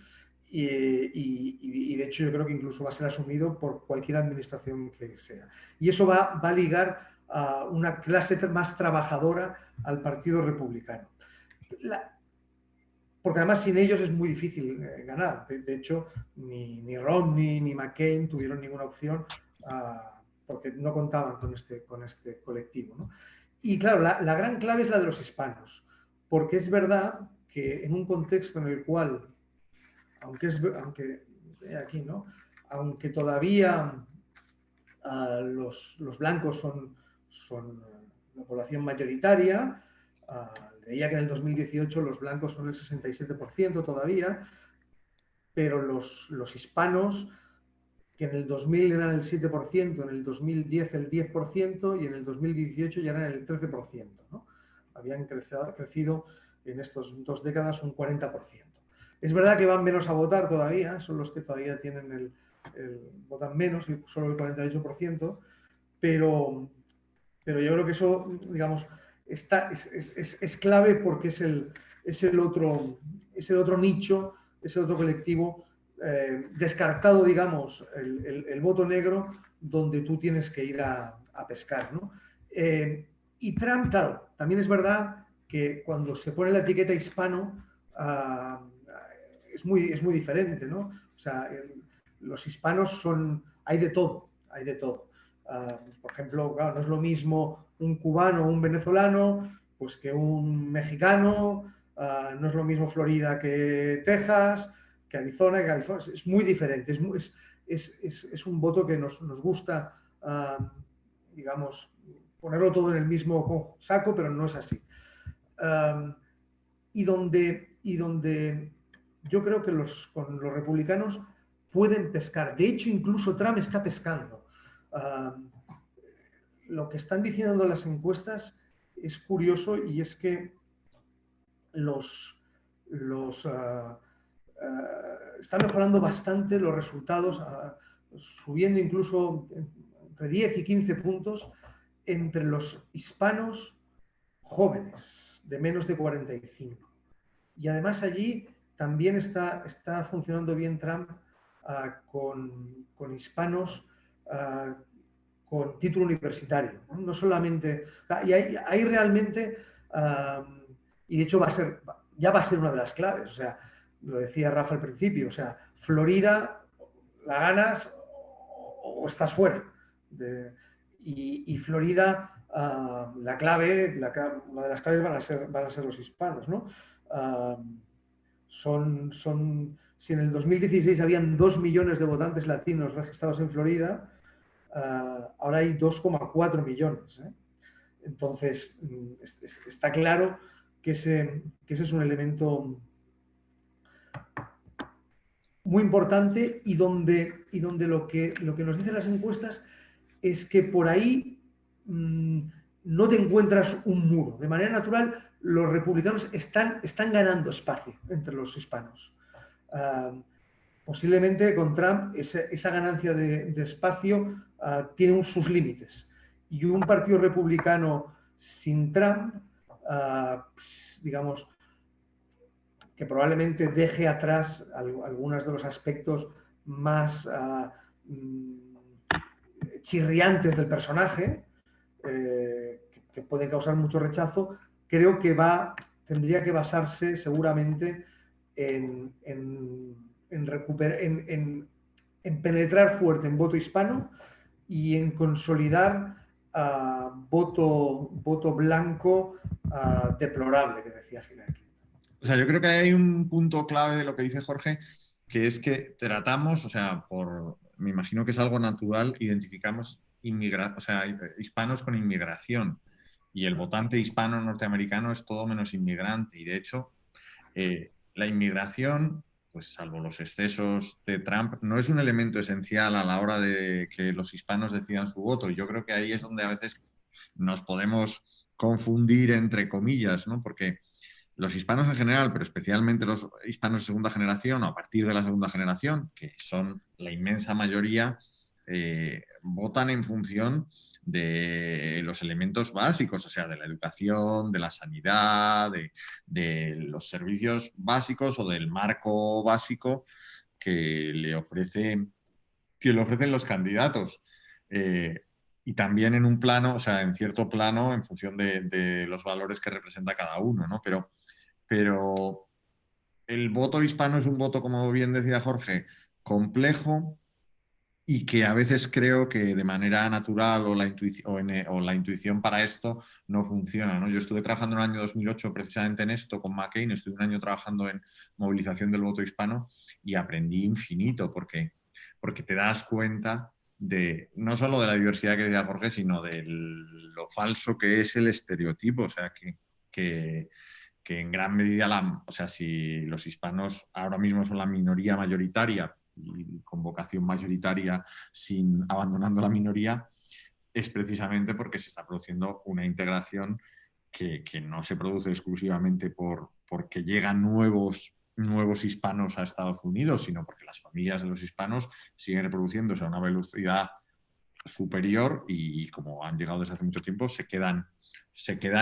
y de hecho yo creo que incluso va a ser asumido por cualquier administración que sea. Y eso va a ligar a una clase más trabajadora al Partido Republicano. Porque además sin ellos es muy difícil ganar. De hecho, ni Romney ni McCain tuvieron ninguna opción porque no contaban con este colectivo, ¿no? Y claro, la gran clave es la de los hispanos, porque es verdad que en un contexto en el cual, aunque aquí, ¿no? Aunque todavía los blancos son la población mayoritaria, veía que en el 2018 los blancos son el 67% todavía, pero los hispanos, que en el 2000 eran el 7%, en el 2010 el 10% y en el 2018 ya eran el 13%, ¿no? Habían crecido en estas 2 décadas un 40%. Es verdad que van menos a votar todavía, son los que todavía tienen votan menos, solo el 48%, pero yo creo que eso, digamos, es clave porque es el otro nicho, es el otro colectivo descartado, digamos, el voto negro, donde tú tienes que ir a pescar, ¿no? Y Trump, claro, también es verdad que cuando se pone la etiqueta hispano, es muy diferente, ¿no? O sea, los hispanos hay de todo, hay de todo. Por ejemplo, claro, no es lo mismo un cubano o un venezolano pues que un mexicano, no es lo mismo Florida que Texas, que Arizona, que California. Es muy diferente, es un voto que nos gusta, digamos, ponerlo todo en el mismo saco, pero no es así. Y donde yo creo que con los republicanos pueden pescar. De hecho, incluso Trump está pescando. Lo que están diciendo las encuestas es curioso, y es que están mejorando bastante los resultados, subiendo incluso entre 10 y 15 puntos entre los hispanos jóvenes de menos de 45. Y además allí también está funcionando bien Trump con hispanos con título universitario, no solamente, y hay realmente, y de hecho ya va a ser una de las claves, o sea, lo decía Rafa al principio, o sea, Florida la ganas o estás fuera. Y Florida, la clave, una de las claves van a ser los hispanos, ¿no? Si en el 2016 habían 2 millones de votantes latinos registrados en Florida, ahora hay 2,4 millones. Entonces, está claro que ese es un elemento muy importante, y donde lo que nos dicen las encuestas es que por ahí no te encuentras un muro. De manera natural, los republicanos están ganando espacio entre los hispanos. Posiblemente con Trump esa ganancia de espacio tiene sus límites. Y un partido republicano sin Trump, digamos, que probablemente deje atrás algunos de los aspectos más chirriantes del personaje, que pueden causar mucho rechazo, creo que tendría que basarse seguramente en penetrar fuerte en voto hispano y en consolidar voto blanco deplorable, que decía Hillary. O sea, yo creo que hay un punto clave de lo que dice Jorge, que es que tratamos, o sea, me imagino que es algo natural, identificamos hispanos con inmigración. Y el votante hispano norteamericano es todo menos inmigrante. Y de hecho, la inmigración, pues salvo los excesos de Trump, no es un elemento esencial a la hora de que los hispanos decidan su voto. Y yo creo que ahí es donde a veces nos podemos confundir entre comillas, ¿no? Porque los hispanos en general, pero especialmente los hispanos de segunda generación o a partir de la segunda generación, que son la inmensa mayoría, votan en función de los elementos básicos, o sea, de la educación, de la sanidad, de los servicios básicos o del marco básico que le ofrecen los candidatos. Y también en un plano, o sea, en cierto plano, en función de los valores que representa cada uno, ¿no? Pero el voto hispano es un voto, como bien decía Jorge, complejo y que a veces creo que de manera natural o la intuición para esto no funciona, ¿no? Yo estuve trabajando en el año 2008 precisamente en esto con McCain, estuve un año trabajando en movilización del voto hispano y aprendí infinito porque te das cuenta de no solo de la diversidad que decía Jorge, sino de lo falso que es el estereotipo, o sea, que en gran medida, o sea, si los hispanos ahora mismo son la minoría mayoritaria y con vocación mayoritaria abandonando la minoría, es precisamente porque se está produciendo una integración que no se produce exclusivamente porque llegan nuevos hispanos a Estados Unidos, sino porque las familias de los hispanos siguen reproduciéndose a una velocidad superior y como han llegado desde hace mucho tiempo, se quedan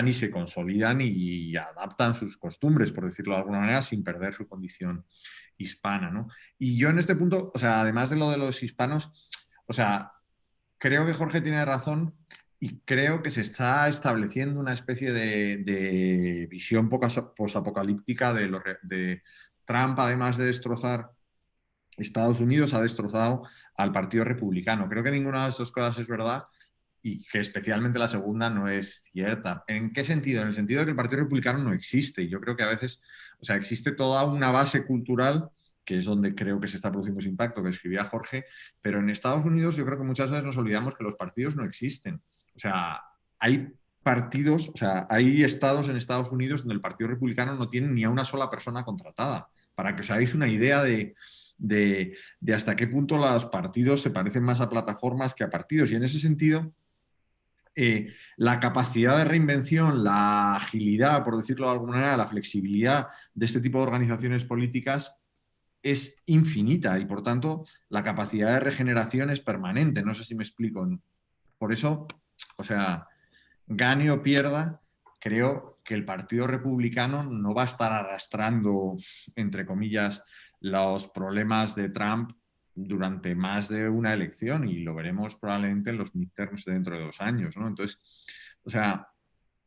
y se consolidan y adaptan sus costumbres, por decirlo de alguna manera, sin perder su condición hispana, ¿no? Y yo en este punto, o sea, además de lo de los hispanos, o sea, creo que Jorge tiene razón y creo que se está estableciendo una especie de visión posapocalíptica de Trump, además de destrozar Estados Unidos, ha destrozado al Partido Republicano. Creo que ninguna de estas cosas es verdad y que especialmente la segunda no es cierta. ¿En qué sentido? En el sentido de que el Partido Republicano no existe. Yo creo que a veces, o sea, existe toda una base cultural, que es donde creo que se está produciendo ese impacto que escribía Jorge, pero en Estados Unidos yo creo que muchas veces nos olvidamos que los partidos no existen. O sea, hay partidos, o sea, hay estados en Estados Unidos donde el Partido Republicano no tiene ni a una sola persona contratada. Para que os hagáis una idea de hasta qué punto los partidos se parecen más a plataformas que a partidos. Y en ese sentido, la capacidad de reinvención, la agilidad, por decirlo de alguna manera, la flexibilidad de este tipo de organizaciones políticas es infinita y, por tanto, la capacidad de regeneración es permanente. No sé si me explico. Por eso, o sea, gane o pierda, creo que el Partido Republicano no va a estar arrastrando, entre comillas, los problemas de Trump durante más de una elección y lo veremos probablemente en los midterms dentro de 2 años, ¿no? Entonces, o sea,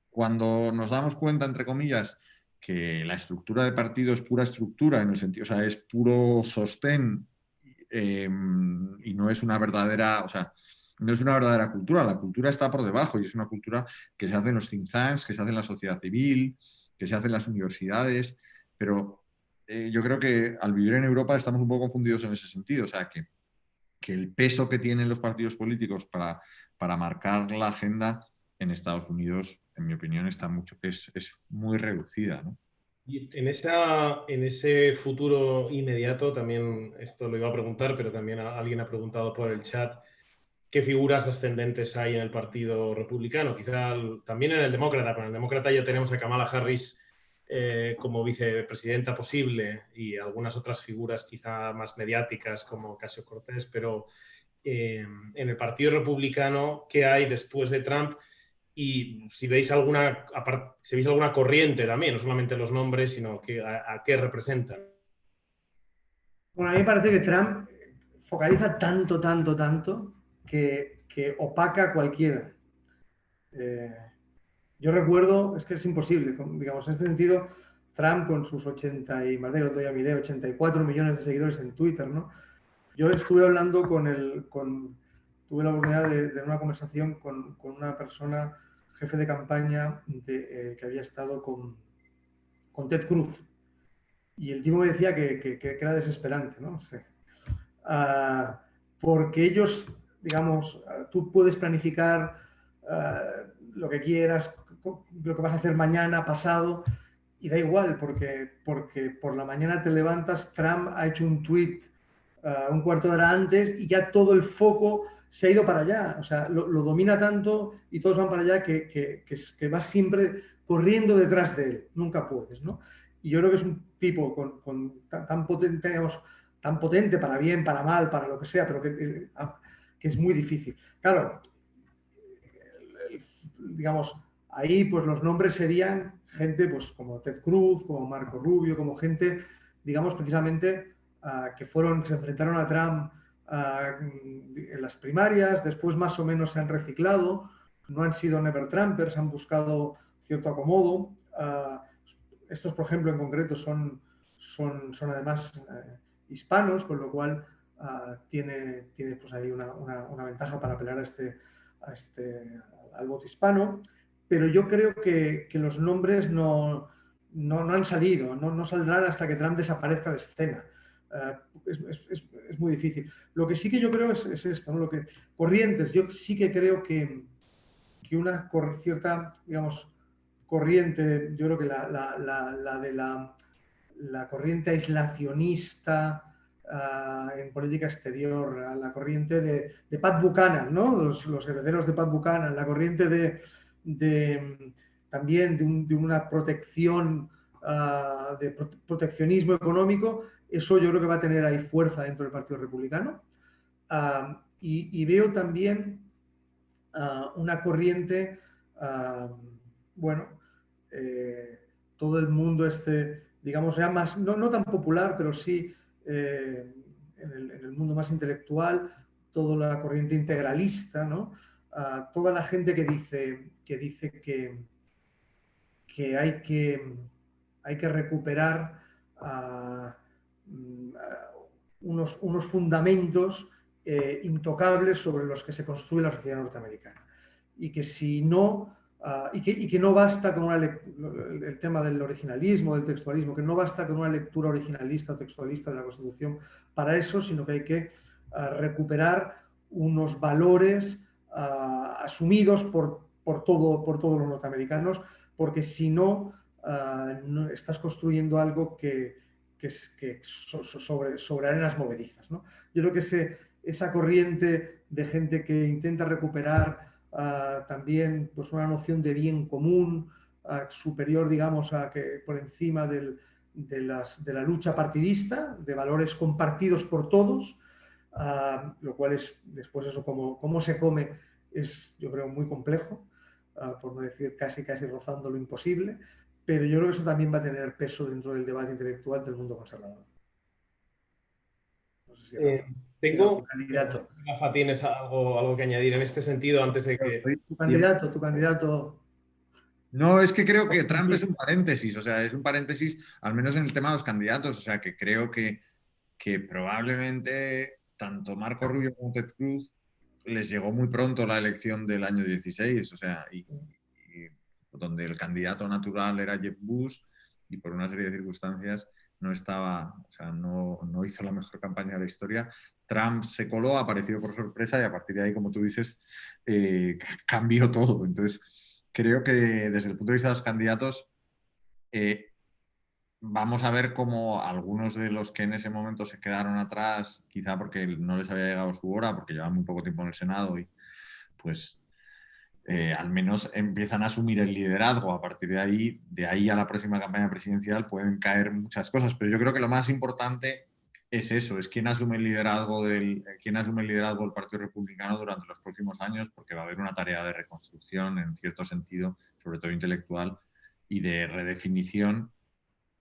cuando nos damos cuenta, entre comillas, que la estructura del partido es pura estructura, en el sentido, o sea, es puro sostén y no es una verdadera, o sea, no es una verdadera cultura, la cultura está por debajo y es una cultura que se hace en los think tanks, que se hace en la sociedad civil, que se hace en las universidades, pero yo creo que al vivir en Europa estamos un poco confundidos en ese sentido, o sea, que el peso que tienen los partidos políticos para marcar la agenda en Estados Unidos, en mi opinión, es muy reducida, ¿no? Y en ese futuro inmediato, también esto lo iba a preguntar, pero también alguien ha preguntado por el chat, qué figuras ascendentes hay en el Partido Republicano. Quizá también en el Demócrata, pero en el Demócrata ya tenemos a Kamala Harris como vicepresidenta posible y algunas otras figuras quizá más mediáticas como Ocasio-Cortez, pero en el Partido Republicano, ¿qué hay después de Trump? Y si veis alguna corriente también, no solamente los nombres, sino a qué representan. Bueno, a mí me parece que Trump focaliza tanto que opaca a cualquiera. Yo recuerdo, es que es imposible, digamos, en este sentido, Trump con sus 80 y más de otro día miré, 84 millones de seguidores en Twitter, ¿no? Yo estuve hablando tuve la oportunidad de una conversación con una persona, jefe de campaña que había estado con Ted Cruz. Y el tipo me decía que era desesperante, ¿no? Sí. Porque ellos, digamos, tú puedes planificar lo que quieras, lo que vas a hacer mañana, pasado, y da igual, porque por la mañana te levantas, Trump ha hecho un tweet un cuarto de hora antes y ya todo el foco se ha ido para allá. O sea, lo domina tanto y todos van para allá que vas siempre corriendo detrás de él. Nunca puedes, ¿no? Y yo creo que es un tipo tan potente, digamos, tan potente para bien, para mal, para lo que sea, pero que es muy difícil. Claro, digamos, ahí pues los nombres serían gente pues como Ted Cruz, como Marco Rubio, como gente, digamos, precisamente que se enfrentaron a Trump en las primarias, después más o menos se han reciclado, no han sido never Trumpers, han buscado cierto acomodo. Estos, por ejemplo, en concreto son además hispanos, con lo cual tiene pues ahí una ventaja para apelar al voto hispano, pero yo creo que los nombres no han salido, no saldrán hasta que Trump desaparezca de escena. Es muy difícil. Lo que sí que yo creo es esto, ¿no? Corrientes, yo sí que creo que una cierta, digamos, corriente, yo creo que la de la corriente aislacionista en política exterior, la corriente de Pat Buchanan, ¿no? Los herederos de Pat Buchanan, la corriente también de una protección, de proteccionismo económico, eso yo creo que va a tener ahí fuerza dentro del Partido Republicano. Y veo también una corriente, bueno, todo el mundo digamos, ya más, no tan popular, pero sí en el mundo más intelectual, toda la corriente integralista, ¿no? Toda la gente que dice que hay que recuperar unos fundamentos intocables sobre los que se construye la sociedad norteamericana. Y que si no, y que no basta con el tema del originalismo, del textualismo, que no basta con una lectura originalista o textualista de la Constitución para eso, sino que hay que recuperar unos valores asumidos por todos los norteamericanos, porque si no, estás construyendo algo que sobre arenas movedizas, ¿no? Yo creo que esa corriente de gente que intenta recuperar también pues, una noción de bien común superior, digamos, por encima de la lucha partidista, de valores compartidos por todos, lo cual es después eso, cómo se come, es yo creo muy complejo, por no decir casi rozando lo imposible, pero yo creo que eso también va a tener peso dentro del debate intelectual del mundo conservador. No sé si Tengo, candidato. Rafa, ¿tienes algo que añadir en este sentido antes de que... Tu candidato. No, es que creo que Trump es un paréntesis, o sea, es un paréntesis, al menos en el tema de los candidatos, o sea, que creo que probablemente tanto Marco Rubio como Ted Cruz les llegó muy pronto la elección del año 16, o sea, y donde el candidato natural era Jeb Bush y por una serie de circunstancias no estaba, o sea, no hizo la mejor campaña de la historia. Trump se coló, apareció por sorpresa y a partir de ahí, como tú dices, cambió todo. Entonces, creo que desde el punto de vista de los candidatos, vamos a ver cómo algunos de los que en ese momento se quedaron atrás, quizá porque no les había llegado su hora, porque llevan muy poco tiempo en el Senado y pues al menos empiezan a asumir el liderazgo. A partir de ahí a la próxima campaña presidencial pueden caer muchas cosas, pero yo creo que lo más importante es eso, es quién asume el liderazgo del Partido Republicano durante los próximos años, porque va a haber una tarea de reconstrucción en cierto sentido, sobre todo intelectual, y de redefinición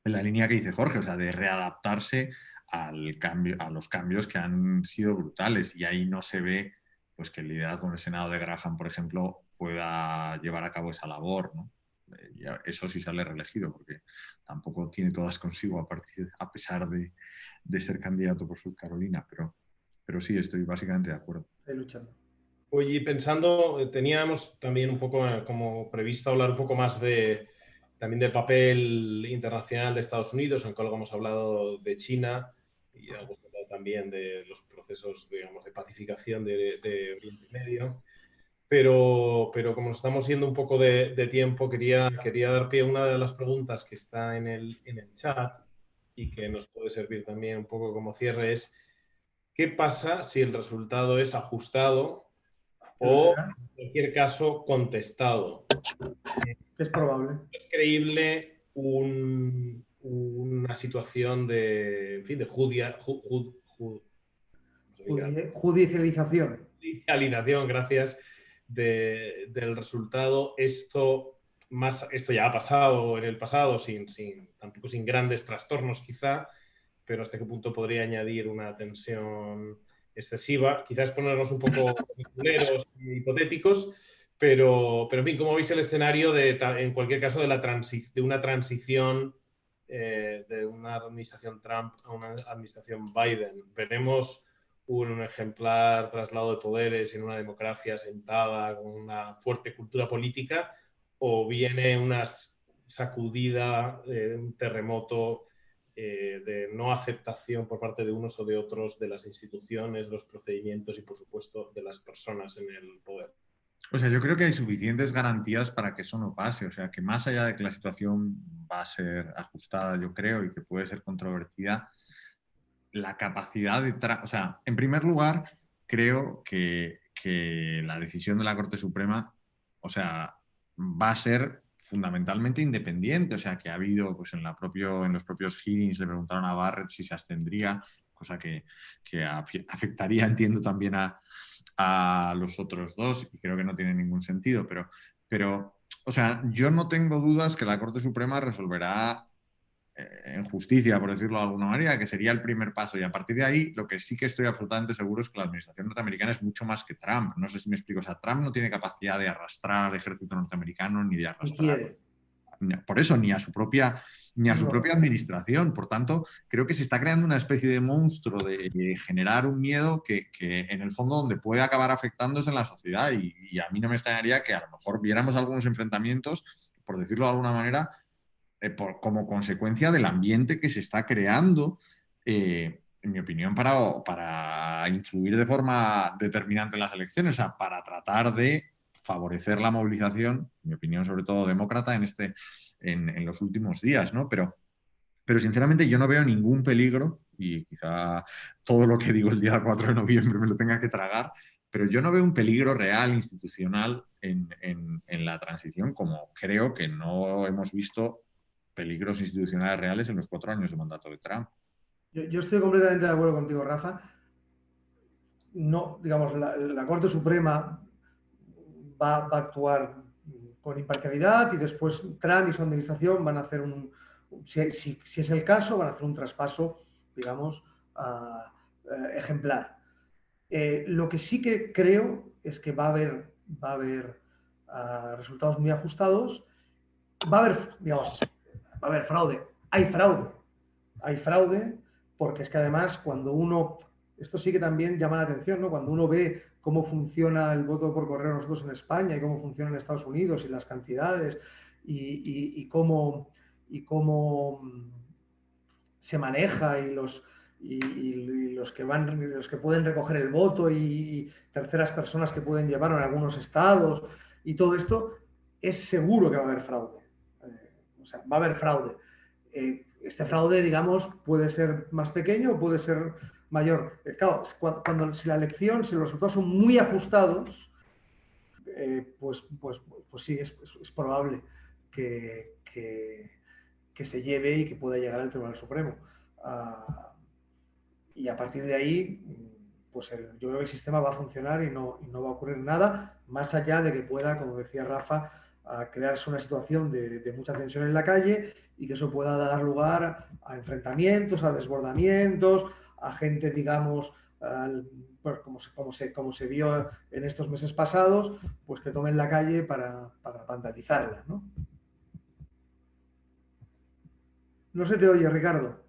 en la línea que dice Jorge, o sea, de readaptarse al cambio, a los cambios que han sido brutales, y ahí no se ve pues que el liderazgo en el Senado de Graham, por ejemplo, pueda llevar a cabo esa labor, ¿no? Eso sí sale reelegido, porque tampoco tiene todas consigo a pesar de ser candidato por South Carolina, pero sí, estoy básicamente de acuerdo. Estoy luchando. Oye, pensando, teníamos también un poco como previsto hablar un poco más también del papel internacional de Estados Unidos, aunque algo hemos hablado de China y hemos hablado también de los procesos, digamos, de pacificación de Oriente Medio. Pero como nos estamos yendo un poco de tiempo, quería dar pie a una de las preguntas que está en el chat y que nos puede servir también un poco como cierre, es ¿qué pasa si el resultado es ajustado o, en cualquier caso, contestado? Es probable. ¿Es creíble una situación de, en fin, de judicialización? Judicialización, gracias, del resultado? Esto ya ha pasado en el pasado, tampoco sin grandes trastornos quizá, pero hasta qué punto podría añadir una tensión excesiva. Quizás ponernos un poco culeros y hipotéticos, pero en fin, ¿cómo veis el escenario en cualquier caso de una transición de una administración Trump a una administración Biden? ¿Veremos un ejemplar traslado de poderes en una democracia asentada con una fuerte cultura política, o viene una sacudida, un terremoto de no aceptación por parte de unos o de otros de las instituciones, los procedimientos y, por supuesto, de las personas en el poder? O sea, yo creo que hay suficientes garantías para que eso no pase. O sea, que más allá de que la situación va a ser ajustada, yo creo, y que puede ser controvertida, la capacidad de... O sea, en primer lugar, creo que la decisión de la Corte Suprema, o sea, va a ser fundamentalmente independiente. O sea, que ha habido, pues en los propios hearings le preguntaron a Barrett si se abstendría, cosa que afectaría, entiendo, también a los otros dos, y creo que no tiene ningún sentido, pero o sea, yo no tengo dudas que la Corte Suprema resolverá en justicia, por decirlo de alguna manera, que sería el primer paso. Y a partir de ahí, lo que sí que estoy absolutamente seguro es que la administración norteamericana es mucho más que Trump. No sé si me explico. O sea, Trump no tiene capacidad de arrastrar al ejército norteamericano ni de arrastrar... Por eso, ni a su propia administración. Por tanto, creo que se está creando una especie de monstruo de generar un miedo que en el fondo donde puede acabar afectándose en la sociedad. Y a mí no me extrañaría que a lo mejor viéramos algunos enfrentamientos, por decirlo de alguna manera, como consecuencia del ambiente que se está creando, en mi opinión, para influir de forma determinante en las elecciones, o sea, para tratar de favorecer la movilización, en mi opinión, sobre todo demócrata, en los últimos días, ¿no? Pero sinceramente yo no veo ningún peligro, y quizá todo lo que digo el día 4 de noviembre me lo tenga que tragar, pero yo no veo un peligro real institucional en la transición, como creo que no hemos visto peligros institucionales reales en los 4 años de mandato de Trump. Yo estoy completamente de acuerdo contigo, Rafa. No, digamos, la Corte Suprema va a actuar con imparcialidad y después Trump y su administración van a hacer si es el caso, van a hacer un traspaso, digamos, ejemplar. Lo que sí que creo es que va a haber resultados muy ajustados. Va a haber fraude. Hay fraude porque es que además cuando esto sí que también llama la atención, ¿no? Cuando uno ve cómo funciona el voto por correo nosotros en España y cómo funciona en Estados Unidos y las cantidades y cómo se maneja y los que pueden recoger el voto y terceras personas que pueden llevarlo en algunos estados y todo esto, es seguro que va a haber fraude. O sea, va a haber fraude. este fraude, digamos, puede ser más pequeño o puede ser mayor. Claro, si la elección, si los resultados son muy ajustados, pues sí, es probable que, que se lleve y que pueda llegar al Tribunal Supremo. Y a partir de ahí, pues yo creo que el sistema va a funcionar y no va a ocurrir nada, más allá de que pueda, como decía Rafa, crearse una situación de mucha tensión en la calle y que eso pueda dar lugar a enfrentamientos, a desbordamientos, a gente, digamos, pues como se vio en estos meses pasados, pues que tomen la calle para vandalizarla, ¿no? No se te oye, Ricardo.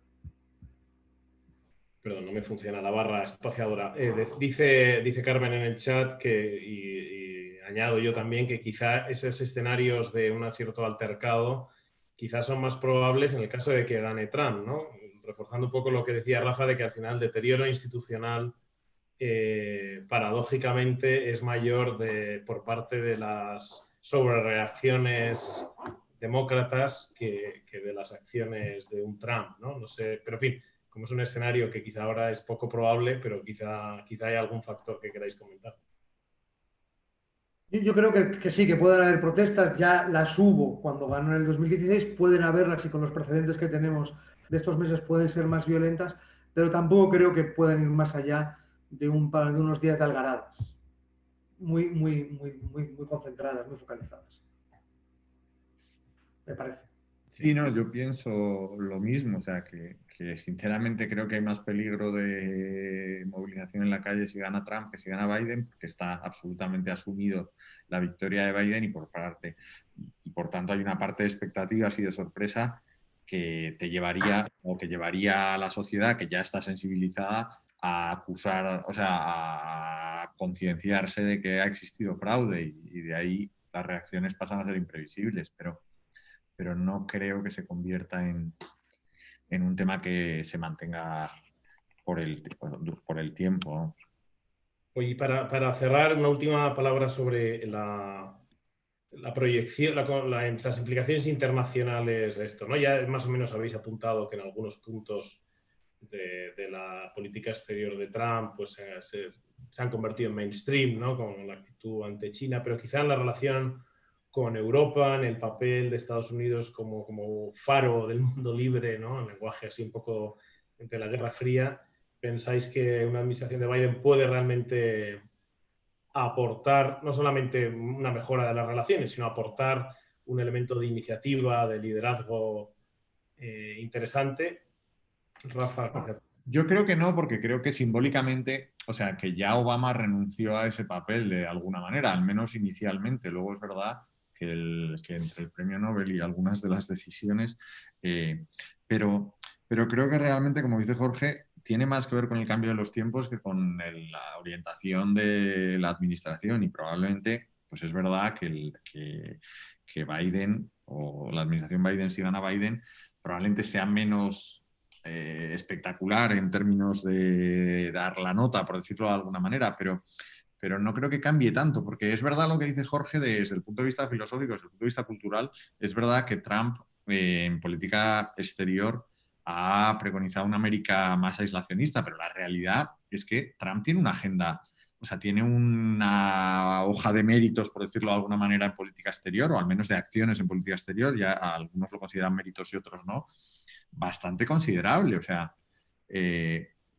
Perdón, no me funciona la barra espaciadora. Dice Carmen en el chat y añado yo también que quizá esos escenarios de un cierto altercado quizás son más probables en el caso de que gane Trump, ¿no? Reforzando un poco lo que decía Rafa de que al final el deterioro institucional paradójicamente es mayor por parte de las sobrereacciones demócratas que de las acciones de un Trump, ¿no? No sé, pero en fin, como es un escenario que quizá ahora es poco probable, pero quizá hay algún factor que queráis comentar. Yo creo que sí, que pueden haber protestas, ya las hubo cuando ganó en el 2016, pueden haberlas y con los precedentes que tenemos de estos meses pueden ser más violentas, pero tampoco creo que puedan ir más allá de unos días de algaradas, muy concentradas, muy focalizadas, me parece. Sí, no, yo pienso lo mismo, o sea, que sinceramente creo que hay más peligro de movilización en la calle si gana Trump que si gana Biden, porque está absolutamente asumido la victoria de Biden y por tanto hay una parte de expectativas y de sorpresa que te llevaría o que llevaría a la sociedad que ya está sensibilizada a acusar, o sea, a concienciarse de que ha existido fraude y de ahí las reacciones pasan a ser imprevisibles, pero no creo que se convierta en un tema que se mantenga por el tiempo. Oye, para cerrar, una última palabra sobre la proyección, las implicaciones internacionales de esto, ¿no? Ya más o menos habéis apuntado que en algunos puntos de la política exterior de Trump pues, se han convertido en mainstream, ¿no? Con la actitud ante China, pero quizá en la relación con Europa, en el papel de Estados Unidos como faro del mundo libre, ¿no? En lenguaje así un poco entre la Guerra Fría, ¿pensáis que una administración de Biden puede realmente aportar no solamente una mejora de las relaciones, sino aportar un elemento de iniciativa, de liderazgo interesante? Rafa, quizá. Yo creo que no, porque creo que simbólicamente, o sea, que ya Obama renunció a ese papel de alguna manera, al menos inicialmente. Luego es verdad que entre el premio Nobel y algunas de las decisiones, eh, pero, pero creo que realmente, como dice Jorge, tiene más que ver con el cambio de los tiempos que con la orientación de la administración y probablemente, pues es verdad que Biden o la administración Biden, si gana Biden, probablemente sea menos espectacular en términos de dar la nota, por decirlo de alguna manera, pero no creo que cambie tanto, porque es verdad lo que dice Jorge desde el punto de vista filosófico, desde el punto de vista cultural, es verdad que Trump en política exterior ha preconizado una América más aislacionista, pero la realidad es que Trump tiene una agenda, o sea, tiene una hoja de méritos, por decirlo de alguna manera, en política exterior, o al menos de acciones en política exterior, ya algunos lo consideran méritos y otros no, bastante considerable. O sea,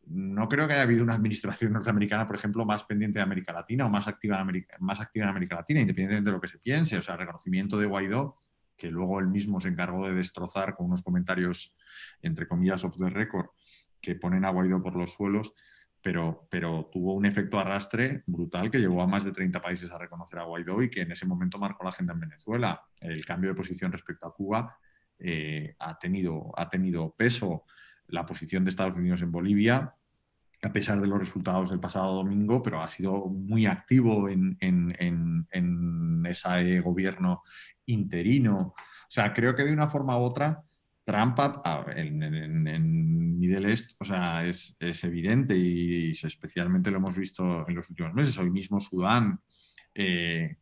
no creo que haya habido una administración norteamericana, por ejemplo, más pendiente de América Latina o más activa en América Latina, independientemente de lo que se piense. O sea, el reconocimiento de Guaidó, que luego él mismo se encargó de destrozar con unos comentarios, entre comillas, off the record, que ponen a Guaidó por los suelos, pero tuvo un efecto arrastre brutal que llevó a más de 30 países a reconocer a Guaidó y que en ese momento marcó la agenda en Venezuela. El cambio de posición respecto a Cuba ha tenido peso. La posición de Estados Unidos en Bolivia, a pesar de los resultados del pasado domingo, pero ha sido muy activo en ese gobierno interino. O sea, creo que de una forma u otra, Trump en Middle East, o sea, es evidente y especialmente lo hemos visto en los últimos meses. Hoy mismo Sudán, el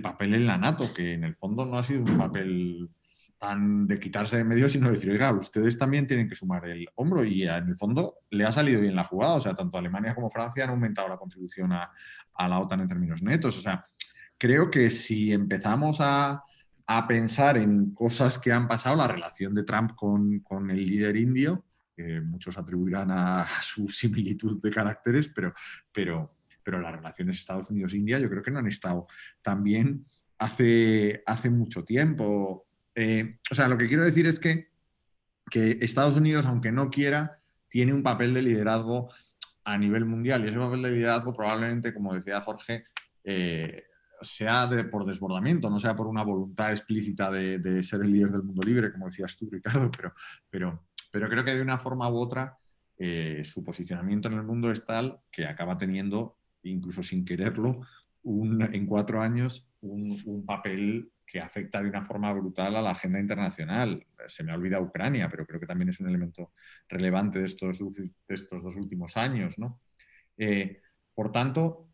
papel en la NATO, que en el fondo no ha sido un papel tan de quitarse de medio, sino decir, oiga, ustedes también tienen que sumar el hombro, y en el fondo le ha salido bien la jugada. O sea, tanto Alemania como Francia han aumentado la contribución a la OTAN en términos netos. O sea, creo que si empezamos a pensar en cosas que han pasado, la relación de Trump con el líder indio, que muchos atribuirán a su similitud de caracteres, pero las relaciones Estados Unidos-India yo creo que no han estado tan bien hace mucho tiempo. O sea, lo que quiero decir es que Estados Unidos, aunque no quiera, tiene un papel de liderazgo a nivel mundial, y ese papel de liderazgo probablemente, como decía Jorge, sea por desbordamiento, no sea por una voluntad explícita de ser el líder del mundo libre, como decías tú, Ricardo, pero creo que de una forma u otra su posicionamiento en el mundo es tal que acaba teniendo, incluso sin quererlo, en 4 años un papel que afecta de una forma brutal a la agenda internacional. Se me olvida Ucrania, pero creo que también es un elemento relevante de estos 2 últimos años, ¿no? Por tanto,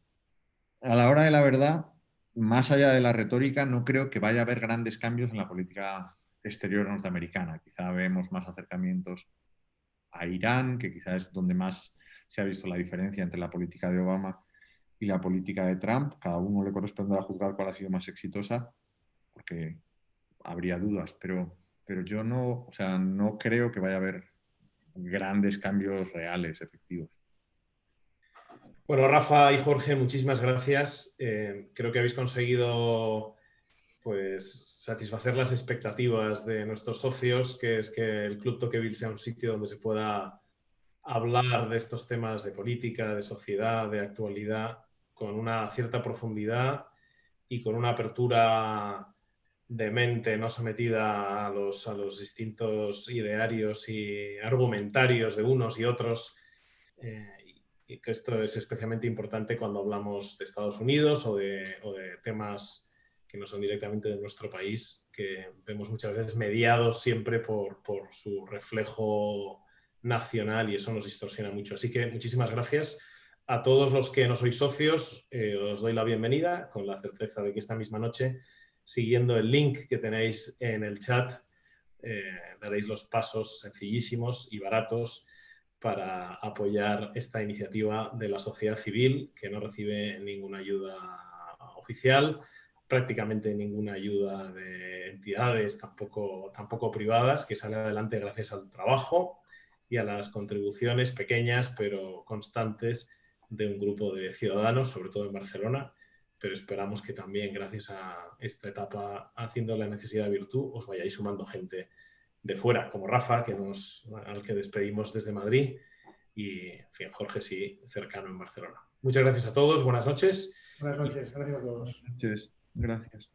a la hora de la verdad, más allá de la retórica, no creo que vaya a haber grandes cambios en la política exterior norteamericana. Quizá vemos más acercamientos a Irán, que quizá es donde más se ha visto la diferencia entre la política de Obama y la política de Trump. Cada uno le corresponderá juzgar cuál ha sido más exitosa, porque habría dudas, pero yo no, o sea, no creo que vaya a haber grandes cambios reales, efectivos. Bueno, Rafa y Jorge, muchísimas gracias. Creo que habéis conseguido pues, satisfacer las expectativas de nuestros socios, que es que el Club Tocqueville sea un sitio donde se pueda hablar de estos temas de política, de sociedad, de actualidad, con una cierta profundidad y con una apertura de mente no sometida a los distintos idearios y argumentarios de unos y otros. Y que esto es especialmente importante cuando hablamos de Estados Unidos o de temas que no son directamente de nuestro país, que vemos muchas veces mediados siempre por su reflejo nacional, y eso nos distorsiona mucho. Así que muchísimas gracias a todos los que no sois socios. Os doy la bienvenida con la certeza de que esta misma noche, siguiendo el link que tenéis en el chat, daréis los pasos sencillísimos y baratos para apoyar esta iniciativa de la sociedad civil, que no recibe ninguna ayuda oficial, prácticamente ninguna ayuda de entidades, tampoco privadas, que sale adelante gracias al trabajo y a las contribuciones pequeñas pero constantes de un grupo de ciudadanos, sobre todo en Barcelona, pero esperamos que también, gracias a esta etapa haciendo la necesidad de virtud, os vayáis sumando gente de fuera, como Rafa, al que despedimos desde Madrid, y en fin, Jorge sí, cercano en Barcelona. Muchas gracias a todos, buenas noches. Buenas noches, gracias a todos. Buenas noches, gracias.